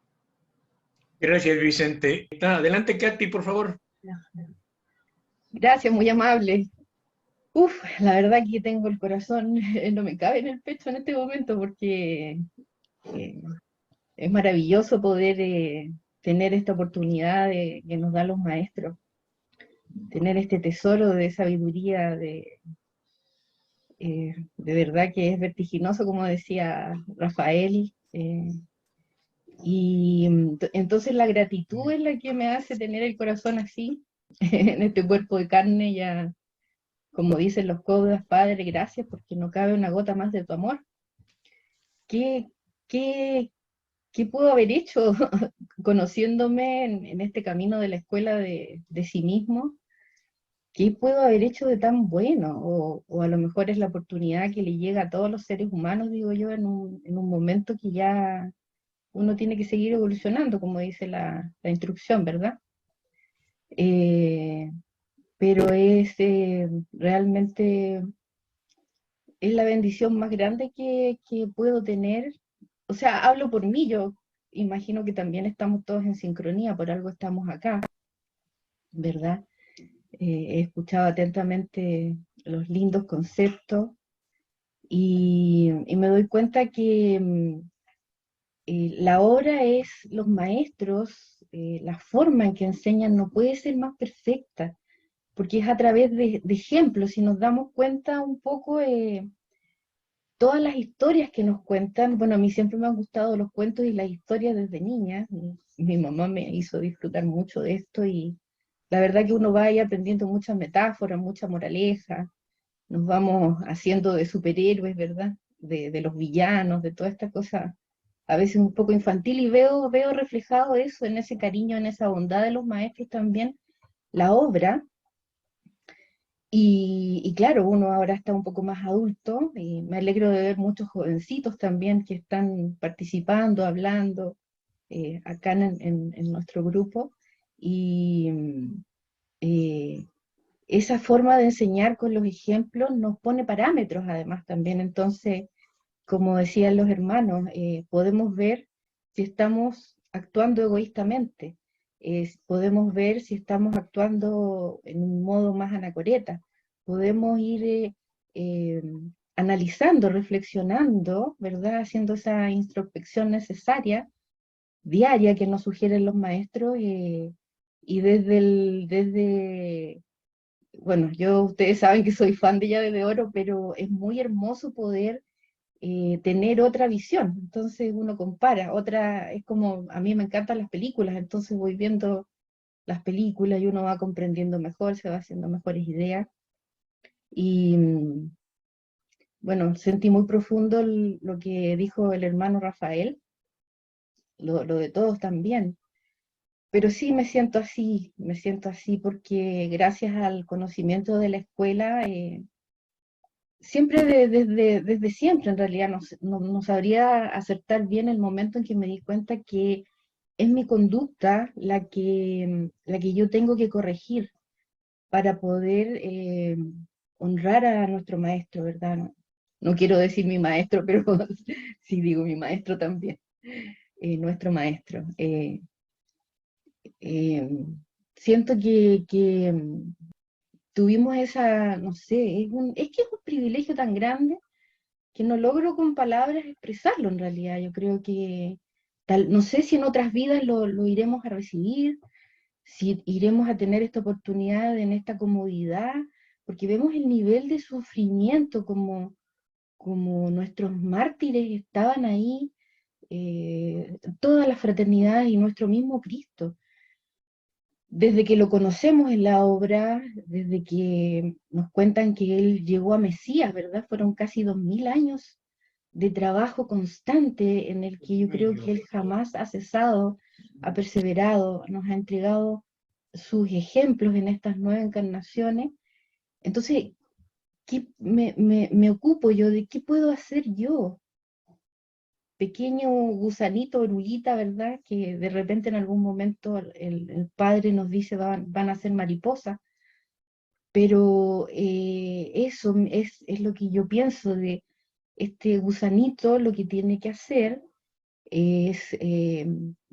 Speaker 1: Gracias, Vicente. Adelante, Katy, por favor.
Speaker 8: Gracias, muy amable. La verdad que tengo el corazón, no me cabe en el pecho en este momento porque es maravilloso poder tener esta oportunidad que nos dan los maestros, tener este tesoro de sabiduría, de verdad que es vertiginoso, como decía Rafael, y entonces la gratitud es la que me hace tener el corazón así, en este cuerpo de carne ya. Como dicen los codas, Padre, gracias porque no cabe una gota más de tu amor. ¿Qué puedo haber hecho conociéndome en este camino de la escuela de sí mismo? ¿Qué puedo haber hecho de tan bueno? O a lo mejor es la oportunidad que le llega a todos los seres humanos, digo yo, en un momento que ya uno tiene que seguir evolucionando, como dice la instrucción, ¿verdad? Pero es realmente es la bendición más grande que puedo tener. O sea, hablo por mí, yo imagino que también estamos todos en sincronía, por algo estamos acá, ¿verdad? He escuchado atentamente los lindos conceptos y me doy cuenta que la obra es los maestros, la forma en que enseñan no puede ser más perfecta, porque es a través de ejemplos. Si nos damos cuenta un poco, todas las historias que nos cuentan, bueno, a mí siempre me han gustado los cuentos y las historias desde niña. Mi mamá me hizo disfrutar mucho de esto y la verdad que uno va ahí aprendiendo muchas metáforas, mucha moraleja, nos vamos haciendo de superhéroes, ¿verdad? De los villanos, de toda esta cosa a veces un poco infantil, y veo reflejado eso en ese cariño, en esa bondad de los maestros también, la obra. Y claro, uno ahora está un poco más adulto y me alegro de ver muchos jovencitos también que están participando, hablando acá en nuestro grupo. Y esa forma de enseñar con los ejemplos nos pone parámetros además también. Entonces, como decían los hermanos, podemos ver si estamos actuando egoístamente, podemos ver si estamos actuando en un modo más anacoreta, podemos ir eh, analizando, reflexionando, ¿verdad? Haciendo esa introspección necesaria, diaria, que nos sugieren los maestros, y bueno, ustedes saben que soy fan de Llave de Oro, pero es muy hermoso poder tener otra visión. Entonces uno compara, es como, a mí me encantan las películas, entonces voy viendo las películas y uno va comprendiendo mejor, se va haciendo mejores ideas. Y bueno, sentí muy profundo lo que dijo el hermano Rafael, lo de todos también. Pero sí me siento así porque gracias al conocimiento de la escuela, siempre desde siempre en realidad no sabría acertar bien el momento en que me di cuenta que es mi conducta la que yo tengo que corregir para poder honrar a nuestro maestro, ¿verdad? No quiero decir mi maestro, pero sí digo mi maestro también, nuestro maestro. Eh, Siento que tuvimos esa, no sé, es que es un privilegio tan grande que no logro con palabras expresarlo en realidad. Yo creo que, no sé si en otras vidas lo iremos a recibir, si iremos a tener esta oportunidad en esta comodidad, porque vemos el nivel de sufrimiento como nuestros mártires estaban ahí, todas las fraternidades y nuestro mismo Cristo. Desde que lo conocemos en la obra, desde que nos cuentan que él llegó a Mesías, ¿verdad? Fueron casi 2000 años de trabajo constante en el que yo creo que él jamás ha cesado, ha perseverado, nos ha entregado sus ejemplos en estas 9 encarnaciones. Entonces, me ocupo yo de qué puedo hacer yo, pequeño gusanito, oruguita, ¿verdad? Que de repente en algún momento el Padre nos dice van a ser mariposas, pero eso es lo que yo pienso de este gusanito. Lo que tiene que hacer es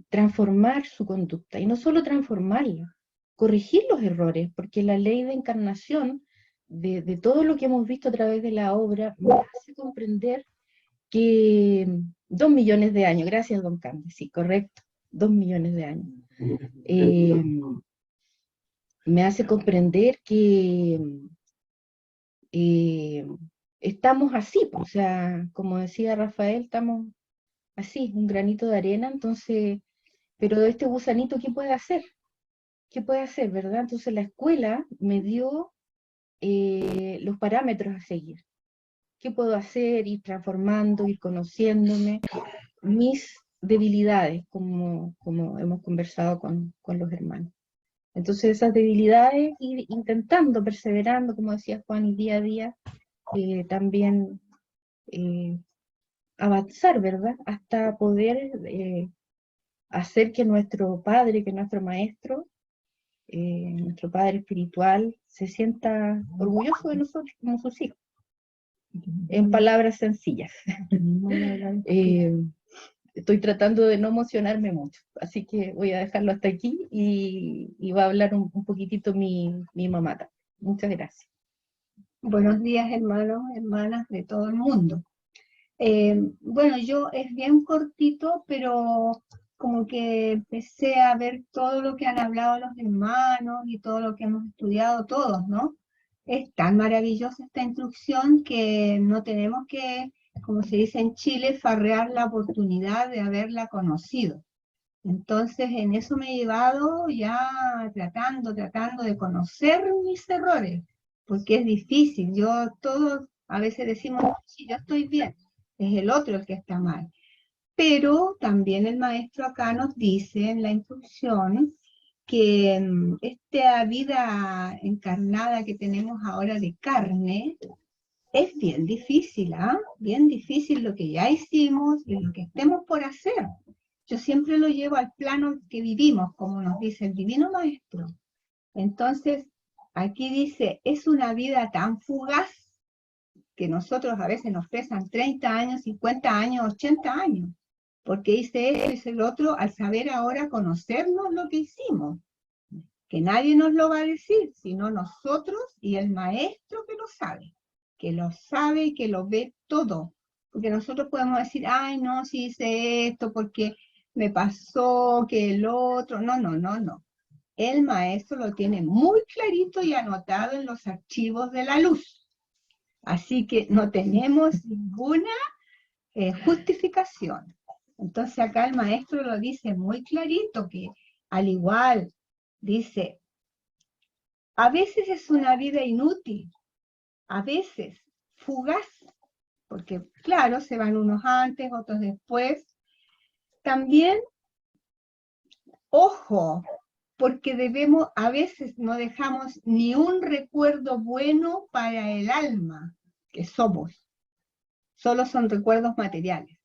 Speaker 8: transformar su conducta, y no solo transformarla, corregir los errores, porque la ley de encarnación de todo lo que hemos visto a través de la obra me hace comprender que 2 millones de años, gracias don Candy, sí, correcto, 2 millones de años, me hace comprender que estamos así, o sea, como decía Rafael, estamos así, un granito de arena. Entonces, pero este gusanito, ¿qué puede hacer? ¿Qué puede hacer, verdad? Entonces la escuela me dio los parámetros a seguir. ¿Qué puedo hacer? Ir transformando, ir conociéndome, mis debilidades, como hemos conversado con los hermanos. Entonces esas debilidades, ir intentando, perseverando, como decía Juan, y día a día, también avanzar, ¿verdad? Hasta poder hacer que nuestro padre, que nuestro maestro, nuestro padre espiritual, se sienta orgulloso de nosotros como sus hijos. En palabras sencillas. Estoy tratando de no emocionarme mucho, así que voy a dejarlo hasta aquí y va a hablar un poquitito mi mamá también. Muchas gracias.
Speaker 9: Buenos días, hermanos, hermanas de todo el mundo. Bueno, yo es bien cortito, pero como que empecé a ver todo lo que han hablado los hermanos y todo lo que hemos estudiado todos, ¿no? Es tan maravillosa esta instrucción que no tenemos que, como se dice en Chile, farrear la oportunidad de haberla conocido. Entonces, en eso me he llevado ya tratando de conocer mis errores, porque es difícil. Todos a veces decimos, no, sí, yo estoy bien, es el otro el que está mal. Pero también el maestro acá nos dice en la instrucción que esta vida encarnada que tenemos ahora de carne es bien difícil, ¿ah? Bien difícil lo que ya hicimos y lo que estemos por hacer. Yo siempre lo llevo al plano que vivimos, como nos dice el Divino Maestro. Entonces, aquí dice, es una vida tan fugaz que nosotros a veces nos pesan 30 años, 50 años, 80 años. Porque dice esto, dice el otro, al saber ahora conocernos lo que hicimos. Que nadie nos lo va a decir, sino nosotros y el maestro que lo sabe y que lo ve todo. Porque nosotros podemos decir, ay, no, si hice esto porque me pasó, que el otro. No, no, no, no. El maestro lo tiene muy clarito y anotado en los archivos de la luz. Así que no tenemos ninguna justificación. Entonces acá el maestro lo dice muy clarito, que al igual dice, a veces es una vida inútil, a veces fugaz, porque claro, se van unos antes, otros después. También, ojo, porque a veces no dejamos ni un recuerdo bueno para el alma que somos, solo son recuerdos materiales.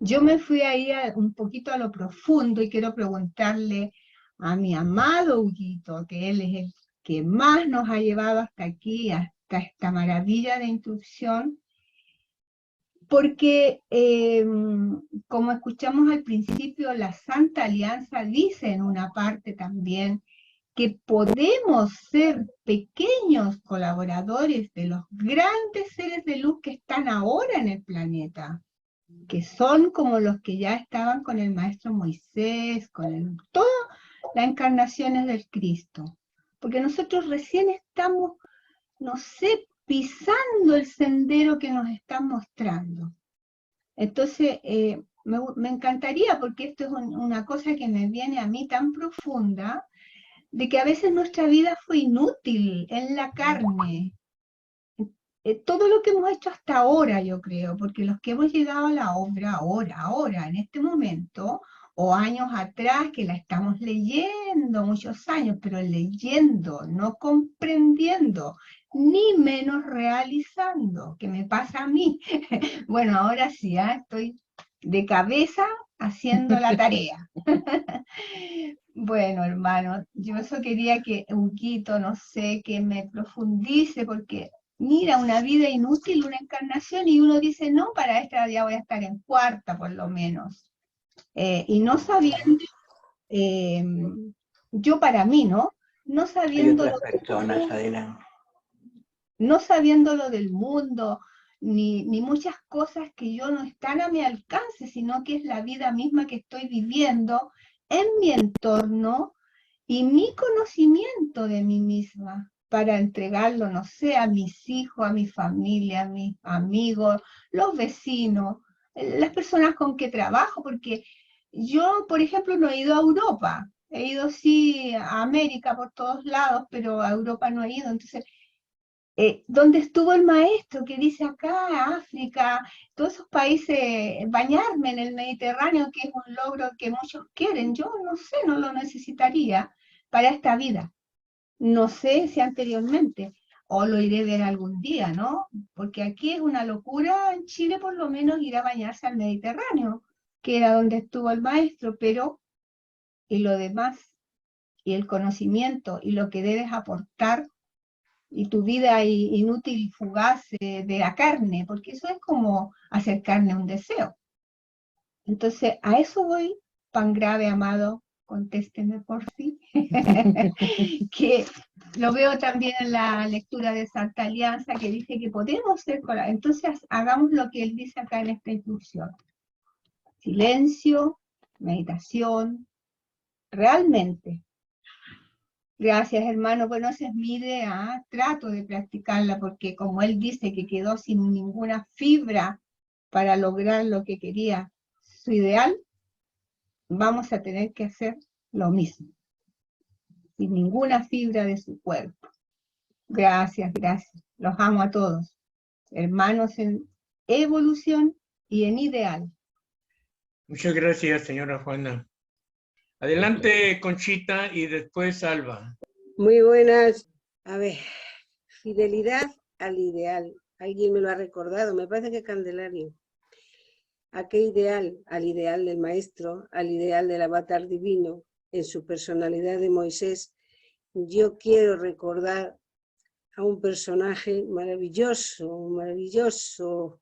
Speaker 9: Yo me fui ahí un poquito a lo profundo y quiero preguntarle a mi amado Huguito, que él es el que más nos ha llevado hasta aquí, hasta esta maravilla de instrucción, porque como escuchamos al principio, la Santa Alianza dice en una parte también que podemos ser pequeños colaboradores de los grandes seres de luz que están ahora en el planeta, que son como los que ya estaban con el maestro Moisés, con todas las encarnaciones del Cristo. Porque nosotros recién estamos, no sé, pisando el sendero que nos están mostrando. Entonces, me encantaría, porque esto es una cosa que me viene a mí tan profunda, de que a veces nuestra vida fue inútil en la carne. Todo lo que hemos hecho hasta ahora, yo creo, porque los que hemos llegado a la obra ahora, en este momento, o años atrás, que la estamos leyendo, muchos años, pero leyendo, no comprendiendo, ni menos realizando, que me pasa a mí. Bueno, ahora sí, estoy de cabeza haciendo la tarea. Bueno, hermano, yo eso quería que Huguito, no sé, que me profundice, porque mira, una vida inútil, una encarnación, y uno dice, no, para esta ya voy a estar en cuarta, por lo menos. Y no sabiendo, yo para mí, ¿no? No sabiendo, no sabiendo lo del mundo, ni muchas cosas que yo no están a mi alcance, sino que es la vida misma que estoy viviendo en mi entorno y mi conocimiento de mí misma, para entregarlo, no sé, a mis hijos, a mi familia, a mis amigos, los vecinos, las personas con que trabajo, porque yo, por ejemplo, no he ido a Europa, he ido sí a América por todos lados, pero a Europa no he ido. Entonces, ¿dónde estuvo el maestro que dice acá, África, todos esos países, bañarme en el Mediterráneo, que es un logro que muchos quieren? Yo no sé, no lo necesitaría para esta vida. No sé si anteriormente, o lo iré a ver algún día, ¿no? Porque aquí es una locura, en Chile por lo menos, ir a bañarse al Mediterráneo. que era donde estuvo el maestro, pero y lo demás, y el conocimiento, y lo que debes aportar, y tu vida inútil y fugaz de la carne, porque eso es como hacer carne un deseo. Entonces, a eso voy, pan grave, amado, contésteme por fin, que lo veo también en la lectura de Santa Alianza, que dice que podemos ser colaboradores. Entonces, hagamos lo que él dice acá en esta instrucción. Silencio, meditación, realmente. Gracias, hermano. Bueno, esa es mi idea. Trato de practicarla porque como él dice que quedó sin ninguna fibra para lograr lo que quería, su ideal, vamos a tener que hacer lo mismo. Sin ninguna fibra de su cuerpo. Gracias, gracias. Los amo a todos. Hermanos en evolución y en ideal.
Speaker 1: Muchas gracias, señora Juana. Adelante, Conchita, y después Alba.
Speaker 10: Muy buenas. A ver, fidelidad al ideal. Alguien me lo ha recordado, me parece que Candelario. ¿A qué ideal? Al ideal del maestro, al ideal del avatar divino, en su personalidad de Moisés. Yo quiero recordar a un personaje maravilloso, maravilloso,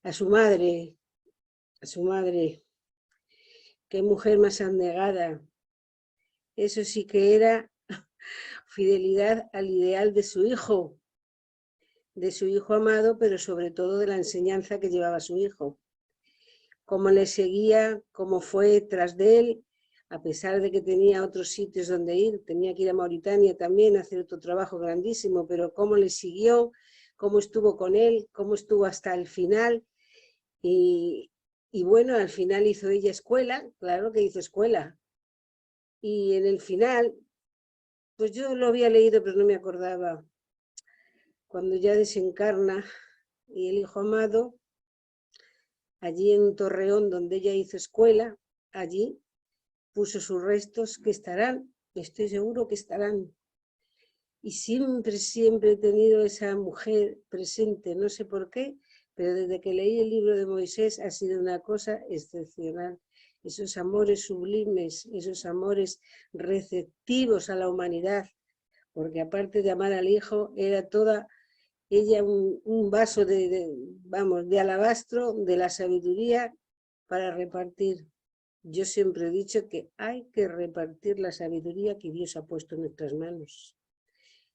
Speaker 10: a su madre. Qué mujer más abnegada. Eso sí que era fidelidad al ideal de su hijo amado, pero sobre todo de la enseñanza que llevaba su hijo. Cómo le seguía, cómo fue tras de él, a pesar de que tenía otros sitios donde ir, tenía que ir a Mauritania también a hacer otro trabajo grandísimo, pero cómo le siguió, cómo estuvo con él, cómo estuvo hasta el final. Y bueno, al final hizo ella escuela, claro que hizo escuela. Y en el final, pues yo lo había leído, pero no me acordaba. Cuando ya desencarna y el hijo amado, allí en Torreón, donde ella hizo escuela, allí puso sus restos que estarán, estoy seguro que estarán. Y siempre, siempre he tenido esa mujer presente, no sé por qué, pero desde que leí el libro de Moisés ha sido una cosa excepcional. Esos amores sublimes, esos amores receptivos a la humanidad, porque aparte de amar al hijo, era toda ella un vaso de alabastro de la sabiduría para repartir. Yo siempre he dicho que hay que repartir la sabiduría que Dios ha puesto en nuestras manos.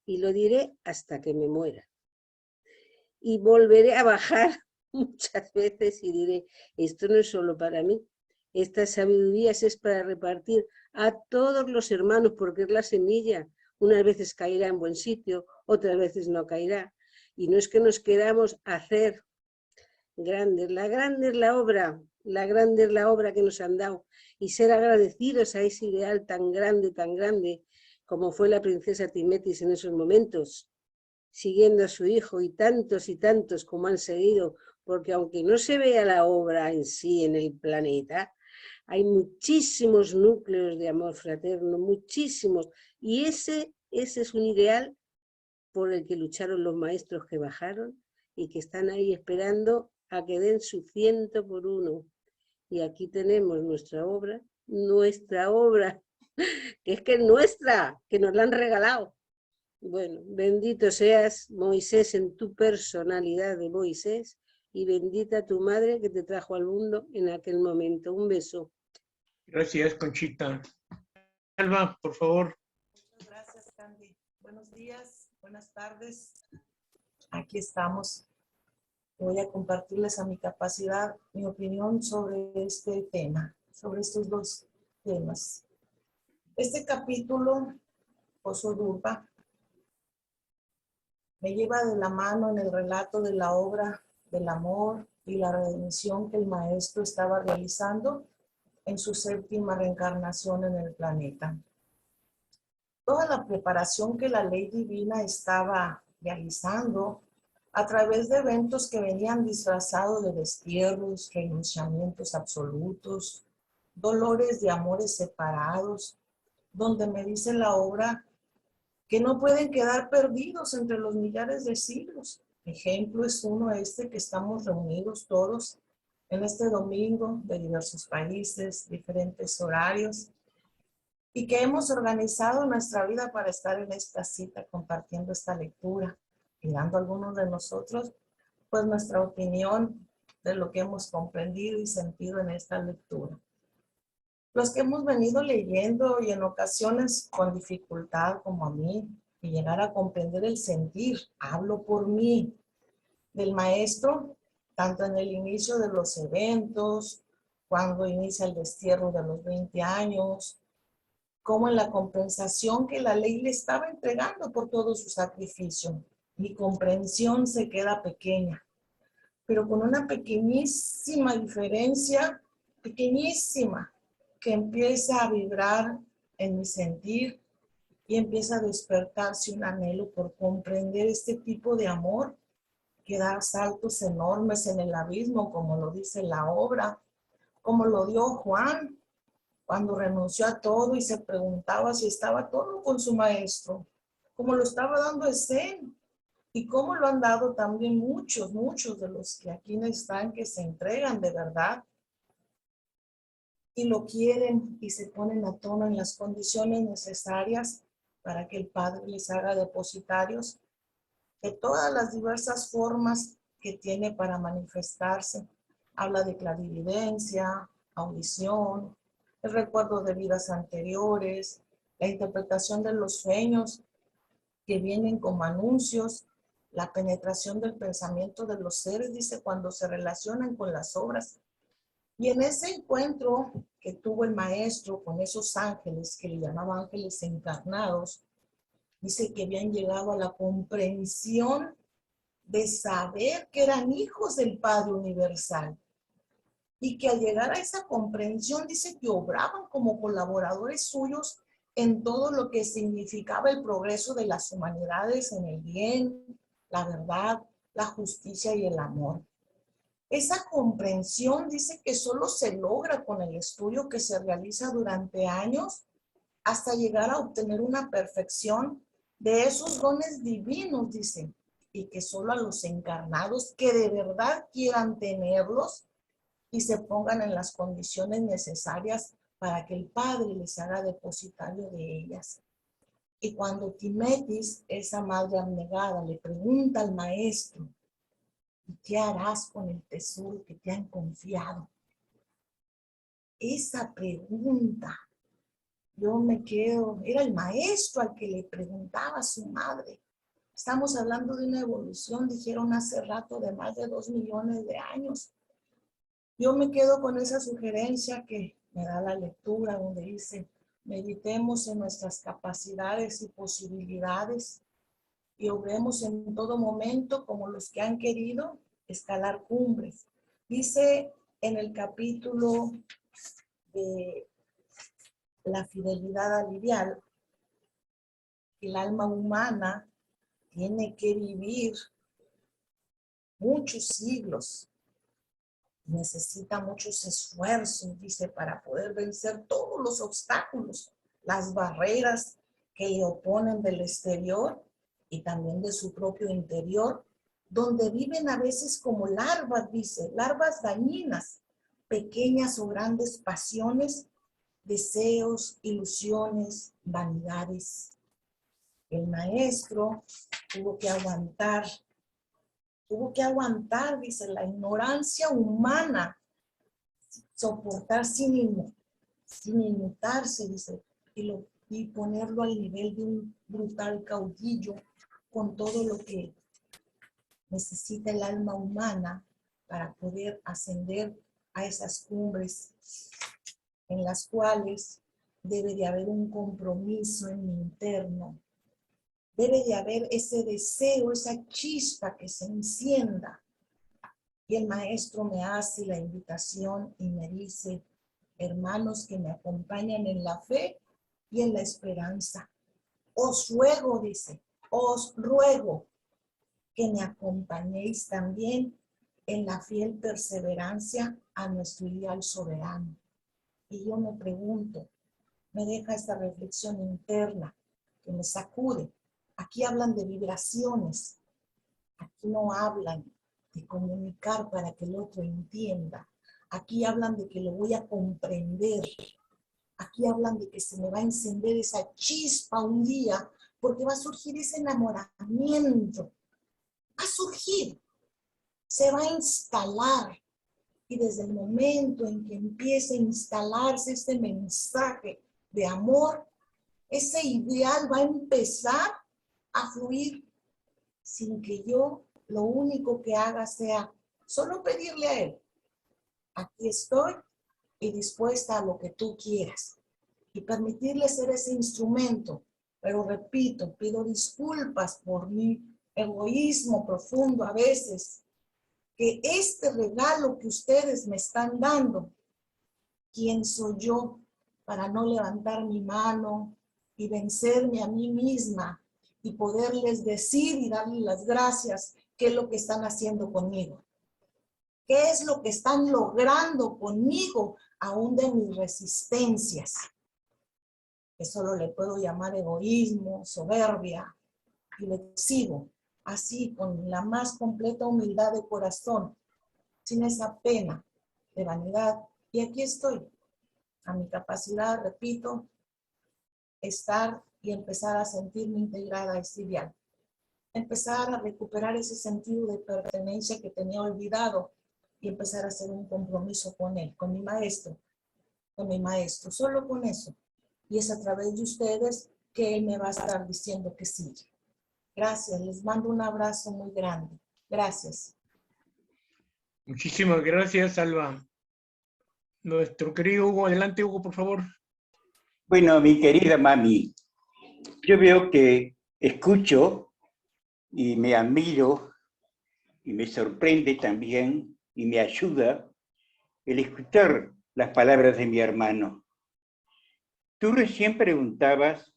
Speaker 10: Y lo diré hasta que me muera. Y volveré a bajar muchas veces y diré, esto no es solo para mí, esta sabiduría es para repartir a todos los hermanos, porque es la semilla. Unas veces caerá en buen sitio, otras veces no caerá. Y no es que nos queramos hacer grandes, la grande es la obra que nos han dado. Y ser agradecidos a ese ideal tan grande, como fue la princesa Timetis en esos momentos, siguiendo a su hijo y tantos como han seguido, porque aunque no se vea la obra en sí en el planeta, hay muchísimos núcleos de amor fraterno, muchísimos, y ese es un ideal por el que lucharon los maestros que bajaron y que están ahí esperando a que den su 100 por 1. Y aquí tenemos nuestra obra, que es nuestra, que nos la han regalado. Bueno, bendito seas, Moisés, en tu personalidad de Moisés, y bendita tu madre que te trajo al mundo en aquel momento. Un beso.
Speaker 1: Gracias, Conchita. Alba, por favor.
Speaker 11: Muchas gracias, Candy. Buenos días, buenas tardes. Aquí estamos. Voy a compartirles a mi capacidad mi opinión sobre este tema, sobre estos dos temas. Este capítulo, Pozo Durba, me lleva de la mano en el relato de la obra del amor y la redención que el maestro estaba realizando en su 7ª reencarnación en el planeta. Toda la preparación que la ley divina estaba realizando a través de eventos que venían disfrazados de destierros, renunciamientos absolutos, dolores de amores separados, donde me dice la obra que no pueden quedar perdidos entre los millares de siglos. Ejemplo es uno que estamos reunidos todos en este domingo de diversos países, diferentes horarios, y que hemos organizado nuestra vida para estar en esta cita compartiendo esta lectura y dando a algunos de nosotros pues nuestra opinión de lo que hemos comprendido y sentido en esta lectura. Los que hemos venido leyendo y en ocasiones con dificultad como a mí, y llegar a comprender el sentir, hablo por mí, del maestro, tanto en el inicio de los eventos, cuando inicia el destierro de los 20 años, como en la compensación que la ley le estaba entregando por todo su sacrificio. Mi comprensión se queda pequeña, pero con una pequeñísima diferencia, pequeñísima, que empieza a vibrar en mi sentir y empieza a despertarse un anhelo por comprender este tipo de amor que da saltos enormes en el abismo, como lo dice la obra, como lo dio Juan cuando renunció a todo y se preguntaba si estaba todo con su maestro, como lo estaba dando Esen, y como lo han dado también muchos de los que aquí no están, que se entregan de verdad y lo quieren y se ponen a tono en las condiciones necesarias para que el Padre les haga depositarios de todas las diversas formas que tiene para manifestarse. Habla de clarividencia, audición, el recuerdo de vidas anteriores, la interpretación de los sueños que vienen como anuncios, la penetración del pensamiento de los seres, dice, cuando se relacionan con las obras. Y en ese encuentro que tuvo el maestro con esos ángeles, que le llamaba ángeles encarnados, dice que habían llegado a la comprensión de saber que eran hijos del Padre Universal. Y que al llegar a esa comprensión, dice que obraban como colaboradores suyos en todo lo que significaba el progreso de las humanidades en el bien, la verdad, la justicia y el amor. Esa comprensión dice que solo se logra con el estudio que se realiza durante años hasta llegar a obtener una perfección de esos dones divinos, dice, y que solo a los encarnados que de verdad quieran tenerlos y se pongan en las condiciones necesarias para que el Padre les haga depositario de ellas. Y cuando Timetis, esa madre abnegada, le pregunta al maestro, ¿y qué harás con el tesoro que te han confiado? Esa pregunta, yo me quedo, era el maestro al que le preguntaba a su madre. Estamos hablando de una evolución, dijeron hace rato, de más de 2 millones de años. Yo me quedo con esa sugerencia que me da la lectura, donde dice, meditemos en nuestras capacidades y posibilidades y obremos en todo momento como los que han querido escalar cumbres. Dice en el capítulo de la fidelidad al ideal, que el alma humana tiene que vivir muchos siglos, necesita muchos esfuerzos, dice, para poder vencer todos los obstáculos, las barreras que le oponen del exterior y también de su propio interior, donde viven a veces como larvas, dice, larvas dañinas, pequeñas o grandes pasiones, deseos, ilusiones, vanidades. El maestro tuvo que aguantar, dice, la ignorancia humana, soportar sin inmutarse, dice, y ponerlo al nivel de un brutal caudillo con todo lo que necesita el alma humana para poder ascender a esas cumbres en las cuales debe de haber un compromiso en mi interno. Debe de haber ese deseo, esa chispa que se encienda. Y el maestro me hace la invitación y me dice, hermanos que me acompañan en la fe y en la esperanza, os ruego, dice, os ruego que me acompañéis también en la fiel perseverancia a nuestro ideal soberano. Y yo me pregunto, me deja esta reflexión interna que me sacude. Aquí hablan de vibraciones, aquí no hablan de comunicar para que el otro entienda. Aquí hablan de que lo voy a comprender. Aquí hablan de que se me va a encender esa chispa un día, porque va a surgir ese enamoramiento. Va a surgir, se va a instalar. Y desde el momento en que empiece a instalarse este mensaje de amor, ese ideal va a empezar a fluir sin que yo lo único que haga sea solo pedirle a él: aquí estoy y dispuesta a lo que tú quieras. Y permitirle ser ese instrumento. Pero repito, pido disculpas por mi egoísmo profundo a veces, que este regalo que ustedes me están dando, ¿quién soy yo para no levantar mi mano y vencerme a mí misma y poderles decir y darles las gracias qué es lo que están haciendo conmigo? ¿Qué es lo que están logrando conmigo aún de mis resistencias? Que solo le puedo llamar egoísmo, soberbia, y le exhibo así con la más completa humildad de corazón, sin esa pena de vanidad. Y aquí estoy, a mi capacidad, repito, estar y empezar a sentirme integrada a este ideal. Empezar a recuperar ese sentido de pertenencia que tenía olvidado y empezar a hacer un compromiso con él, con mi maestro, solo con eso. Y es a través de ustedes que él me va a estar diciendo que sí. Gracias, les mando un abrazo muy grande. Gracias.
Speaker 1: Muchísimas gracias, Alba. Nuestro querido Hugo, adelante, Hugo, por favor.
Speaker 12: Bueno, mi querida mami, yo veo que escucho y me admiro y me sorprende también y me ayuda el escuchar las palabras de mi hermano. Tú recién preguntabas,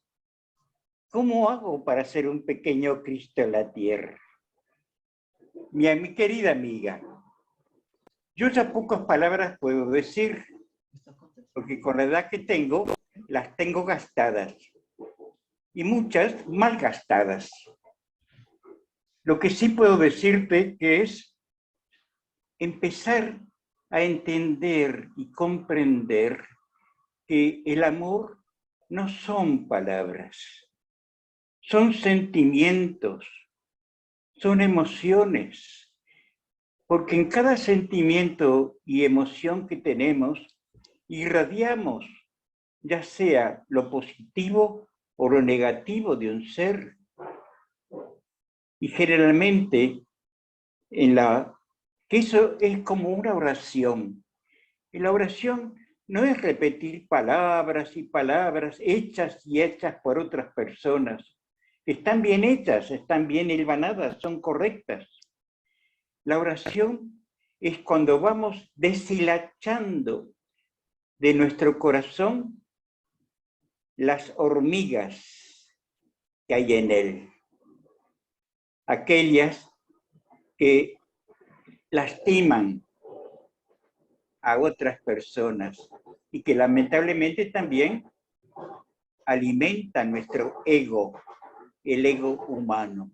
Speaker 12: ¿cómo hago para ser un pequeño Cristo en la tierra? Mi querida amiga, yo ya pocas palabras puedo decir, porque con la edad que tengo, las tengo gastadas, y muchas mal gastadas. Lo que sí puedo decirte que es empezar a entender y comprender que el amor no son palabras, son sentimientos, son emociones, porque en cada sentimiento y emoción que tenemos, irradiamos ya sea lo positivo o lo negativo de un ser. Y generalmente, que eso es como una oración. Y la oración no es repetir palabras y palabras hechas y hechas por otras personas. Están bien hechas, están bien hilvanadas, son correctas. La oración es cuando vamos deshilachando de nuestro corazón las hormigas que hay en él. Aquellas que lastiman a otras personas y que lamentablemente también alimentan nuestro ego, el ego humano.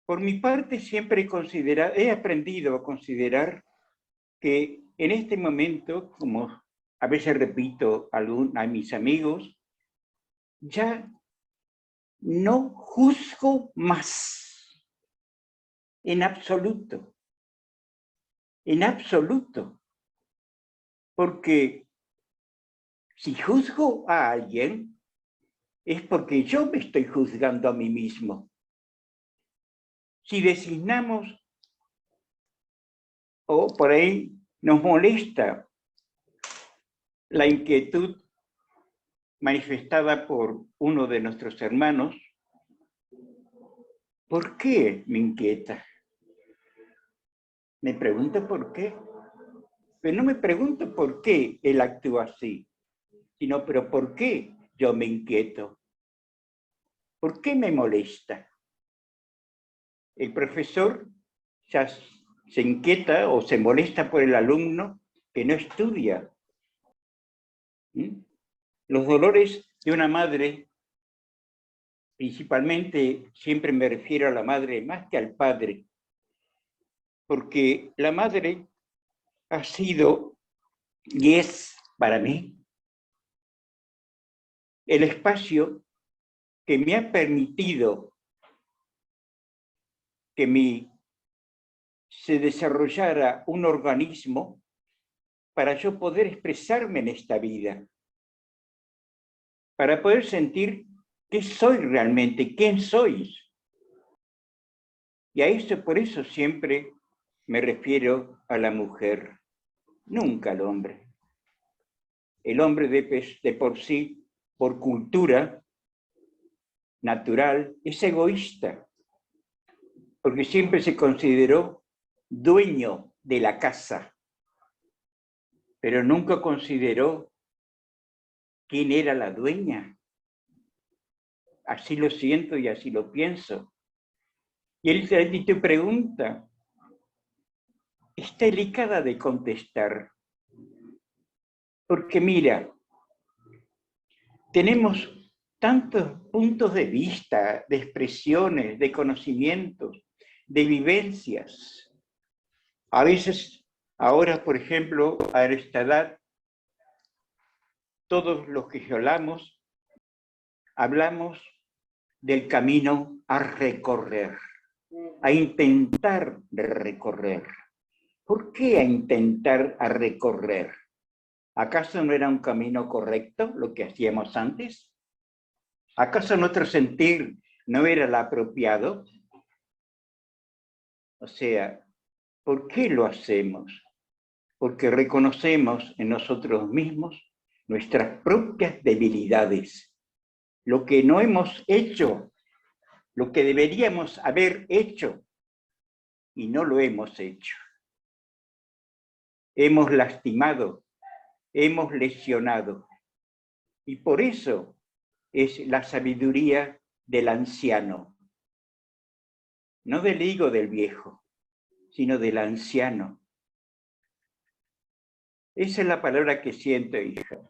Speaker 12: Por mi parte, siempre he aprendido a considerar que en este momento, como a veces repito a mis amigos, ya no juzgo más, en absoluto, porque si juzgo a alguien, es porque yo me estoy juzgando a mí mismo. Si designamos, o por ahí nos molesta la inquietud manifestada por uno de nuestros hermanos, ¿por qué me inquieta? Me pregunto por qué. Pero no me pregunto por qué él actúa así, sino pero ¿por qué yo me inquieto? ¿Por qué me molesta? El profesor ya se inquieta o se molesta por el alumno que no estudia. Los dolores de una madre, principalmente siempre me refiero a la madre más que al padre, porque la madre ha sido y es para mí el espacio que me ha permitido que se desarrollara un organismo para yo poder expresarme en esta vida, para poder sentir qué soy realmente, quién soy. Y a eso, por eso siempre me refiero a la mujer, nunca al hombre. El hombre de por sí, por cultura natural, es egoísta, porque siempre se consideró dueño de la casa, pero nunca consideró quién era la dueña. Así lo siento y así lo pienso. Y él te pregunta, está delicada de contestar, porque mira, tenemos tantos puntos de vista, de expresiones, de conocimientos, de vivencias. A veces, ahora, por ejemplo, a esta edad, todos los que hablamos del camino a recorrer, a intentar recorrer. ¿Por qué a intentar a recorrer? ¿Acaso no era un camino correcto lo que hacíamos antes? ¿Acaso nuestro sentir no era el apropiado? O sea, ¿por qué lo hacemos? Porque reconocemos en nosotros mismos nuestras propias debilidades, lo que no hemos hecho, lo que deberíamos haber hecho, y no lo hemos hecho. Hemos lastimado, hemos lesionado, y por eso es la sabiduría del anciano, no del higo del viejo, sino del anciano. Esa es la palabra que siento, hija.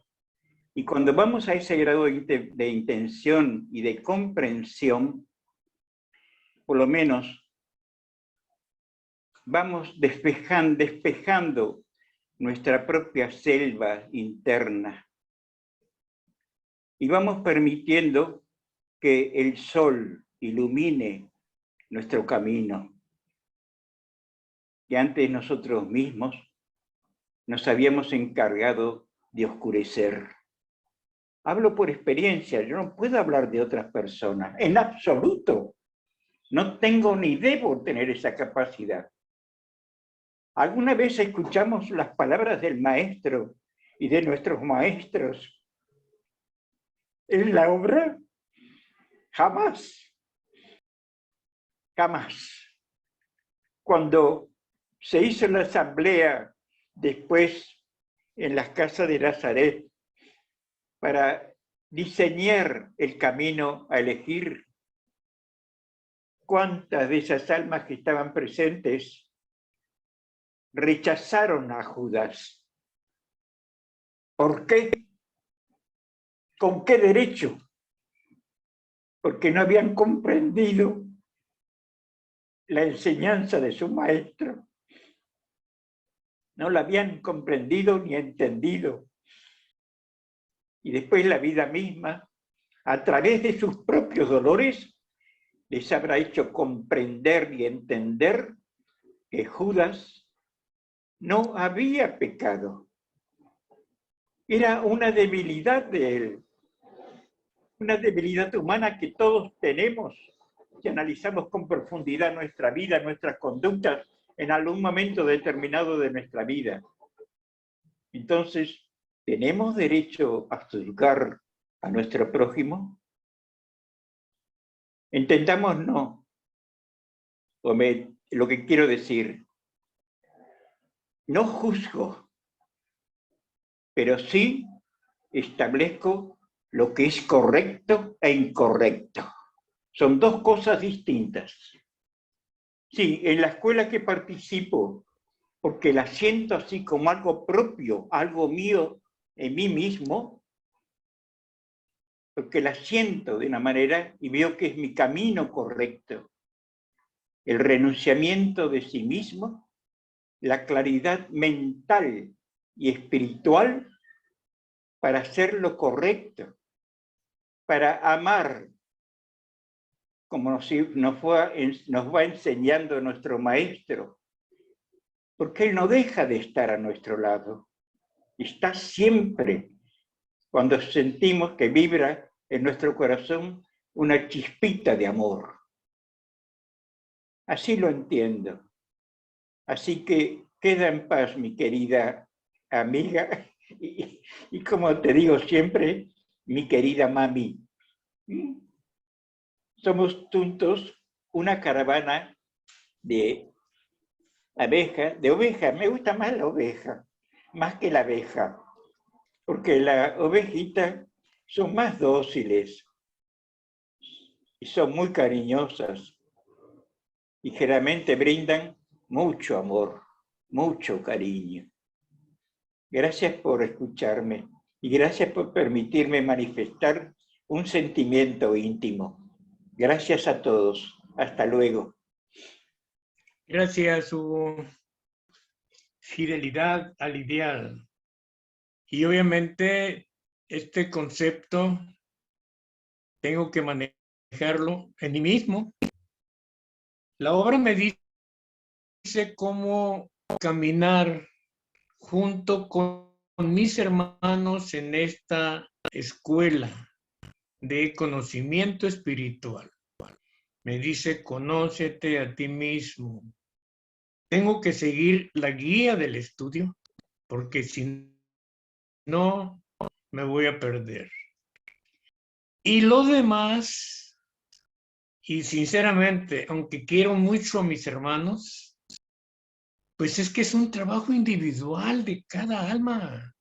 Speaker 12: Y cuando vamos a ese grado de intención y de comprensión, por lo menos vamos despejando nuestra propia selva interna y vamos permitiendo que el sol ilumine nuestro camino. Y antes nosotros mismos nos habíamos encargado de oscurecer. Hablo por experiencia, yo no puedo hablar de otras personas, en absoluto. No tengo ni debo tener esa capacidad. ¿Alguna vez escuchamos las palabras del maestro y de nuestros maestros en la obra? Jamás. Jamás. Cuando se hizo la asamblea después en las casas de Nazaret para diseñar el camino a elegir, ¿cuántas de esas almas que estaban presentes rechazaron a Judas? ¿Por qué? ¿Con qué derecho? Porque no habían comprendido la enseñanza de su maestro. No la habían comprendido ni entendido. Y después la vida misma, a través de sus propios dolores, les habrá hecho comprender y entender que Judas no había pecado. Era una debilidad de él, una debilidad humana que todos tenemos si analizamos con profundidad nuestra vida, nuestras conductas en algún momento determinado de nuestra vida. Entonces, ¿tenemos derecho a juzgar a nuestro prójimo? Entendamos no. Lo que quiero decir, no juzgo, pero sí establezco lo que es correcto e incorrecto. Son dos cosas distintas. Sí, en la escuela que participo, porque la siento así como algo propio, algo mío en mí mismo, porque la siento de una manera y veo que es mi camino correcto. El renunciamiento de sí mismo la claridad mental y espiritual para hacer lo correcto, para amar, como nos va enseñando nuestro maestro, porque Él no deja de estar a nuestro lado, está siempre. Cuando sentimos que vibra en nuestro corazón una chispita de amor. Así lo entiendo. Así que queda en paz, mi querida amiga, y como te digo siempre, mi querida mami. Somos juntos una caravana de oveja. Me gusta más la oveja, más que la abeja, porque las ovejitas son más dóciles y son muy cariñosas y generalmente brindan mucho amor, mucho cariño. Gracias por escucharme y gracias por permitirme manifestar un sentimiento íntimo. Gracias a todos. Hasta luego.
Speaker 1: Gracias a su fidelidad al ideal. Y obviamente este concepto tengo que manejarlo en mí mismo. La obra me dice cómo caminar junto con mis hermanos en esta escuela de conocimiento espiritual. Me dice, conócete a ti mismo. Tengo que seguir la guía del estudio, porque si no, me voy a perder. Y lo demás, y sinceramente, aunque quiero mucho a mis hermanos, pues es que es un trabajo individual de cada alma.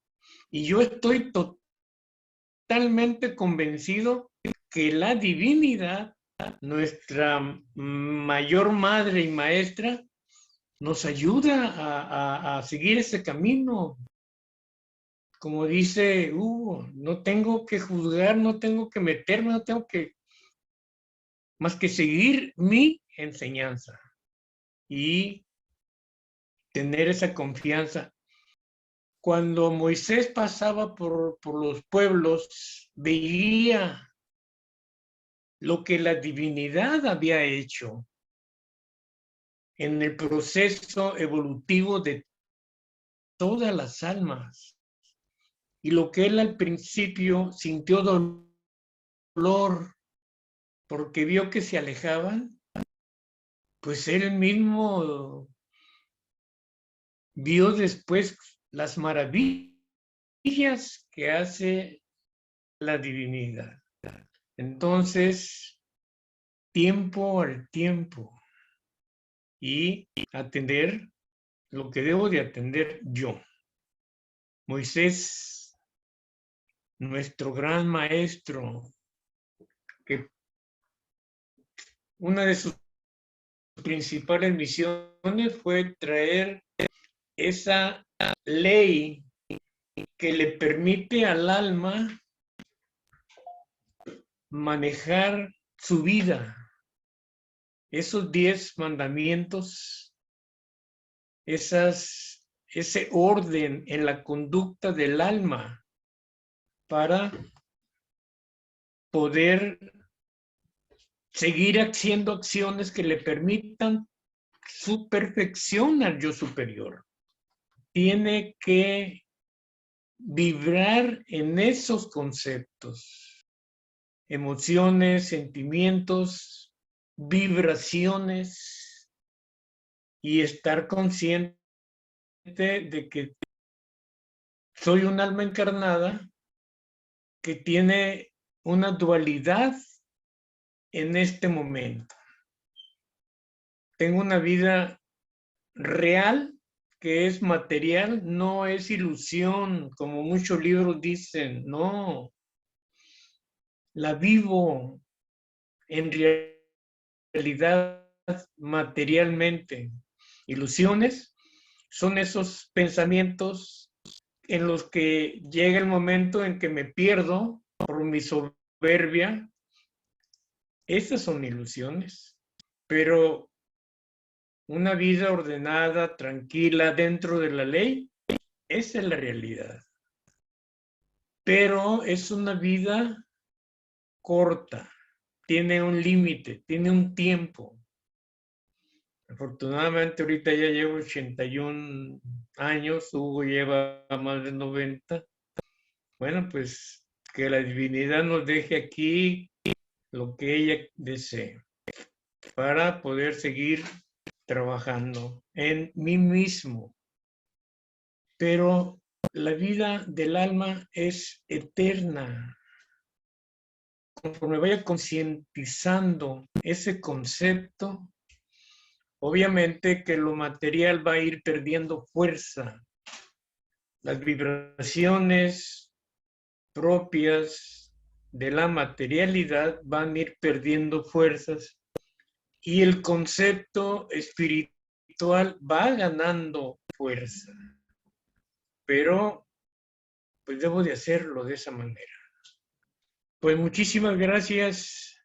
Speaker 1: Y yo estoy totalmente convencido que la divinidad, nuestra mayor madre y maestra, nos ayuda a seguir ese camino. Como dice Hugo, no tengo que juzgar, no tengo que meterme, no tengo que más que seguir mi enseñanza y tener esa confianza. Cuando Moisés pasaba por los pueblos, veía lo que la divinidad había hecho en el proceso evolutivo de todas las almas. Y lo que él al principio sintió dolor porque vio que se alejaban, pues él mismo vio después las maravillas que hace la divinidad. Entonces, tiempo al tiempo y atender lo que debo de atender yo. Moisés, nuestro gran maestro, que una de sus principales misiones fue traer esa ley que le permite al alma manejar su vida. Esos 10 mandamientos, ese orden en la conducta del alma para poder seguir haciendo acciones que le permitan su perfección al yo superior. Tiene que vibrar en esos conceptos, emociones, sentimientos, vibraciones y estar consciente de que soy un alma encarnada que tiene una dualidad en este momento. Tengo una vida real que es material, no es ilusión, como muchos libros dicen, no. La vivo en realidad materialmente. Ilusiones son esos pensamientos en los que llega el momento en que me pierdo por mi soberbia. Esas son ilusiones, pero una vida ordenada, tranquila, dentro de la ley, esa es la realidad. Pero es una vida corta, tiene un límite, tiene un tiempo. Afortunadamente ahorita ya llevo 81 años, Hugo lleva más de 90. Bueno, pues que la divinidad nos deje aquí lo que ella desee para poder seguir trabajando en mí mismo. Pero la vida del alma es eterna. Conforme vaya concientizando ese concepto, obviamente que lo material va a ir perdiendo fuerza. Las vibraciones propias de la materialidad van a ir perdiendo fuerzas y el concepto espiritual va ganando fuerza. Pero pues debo de hacerlo de esa manera. Pues muchísimas gracias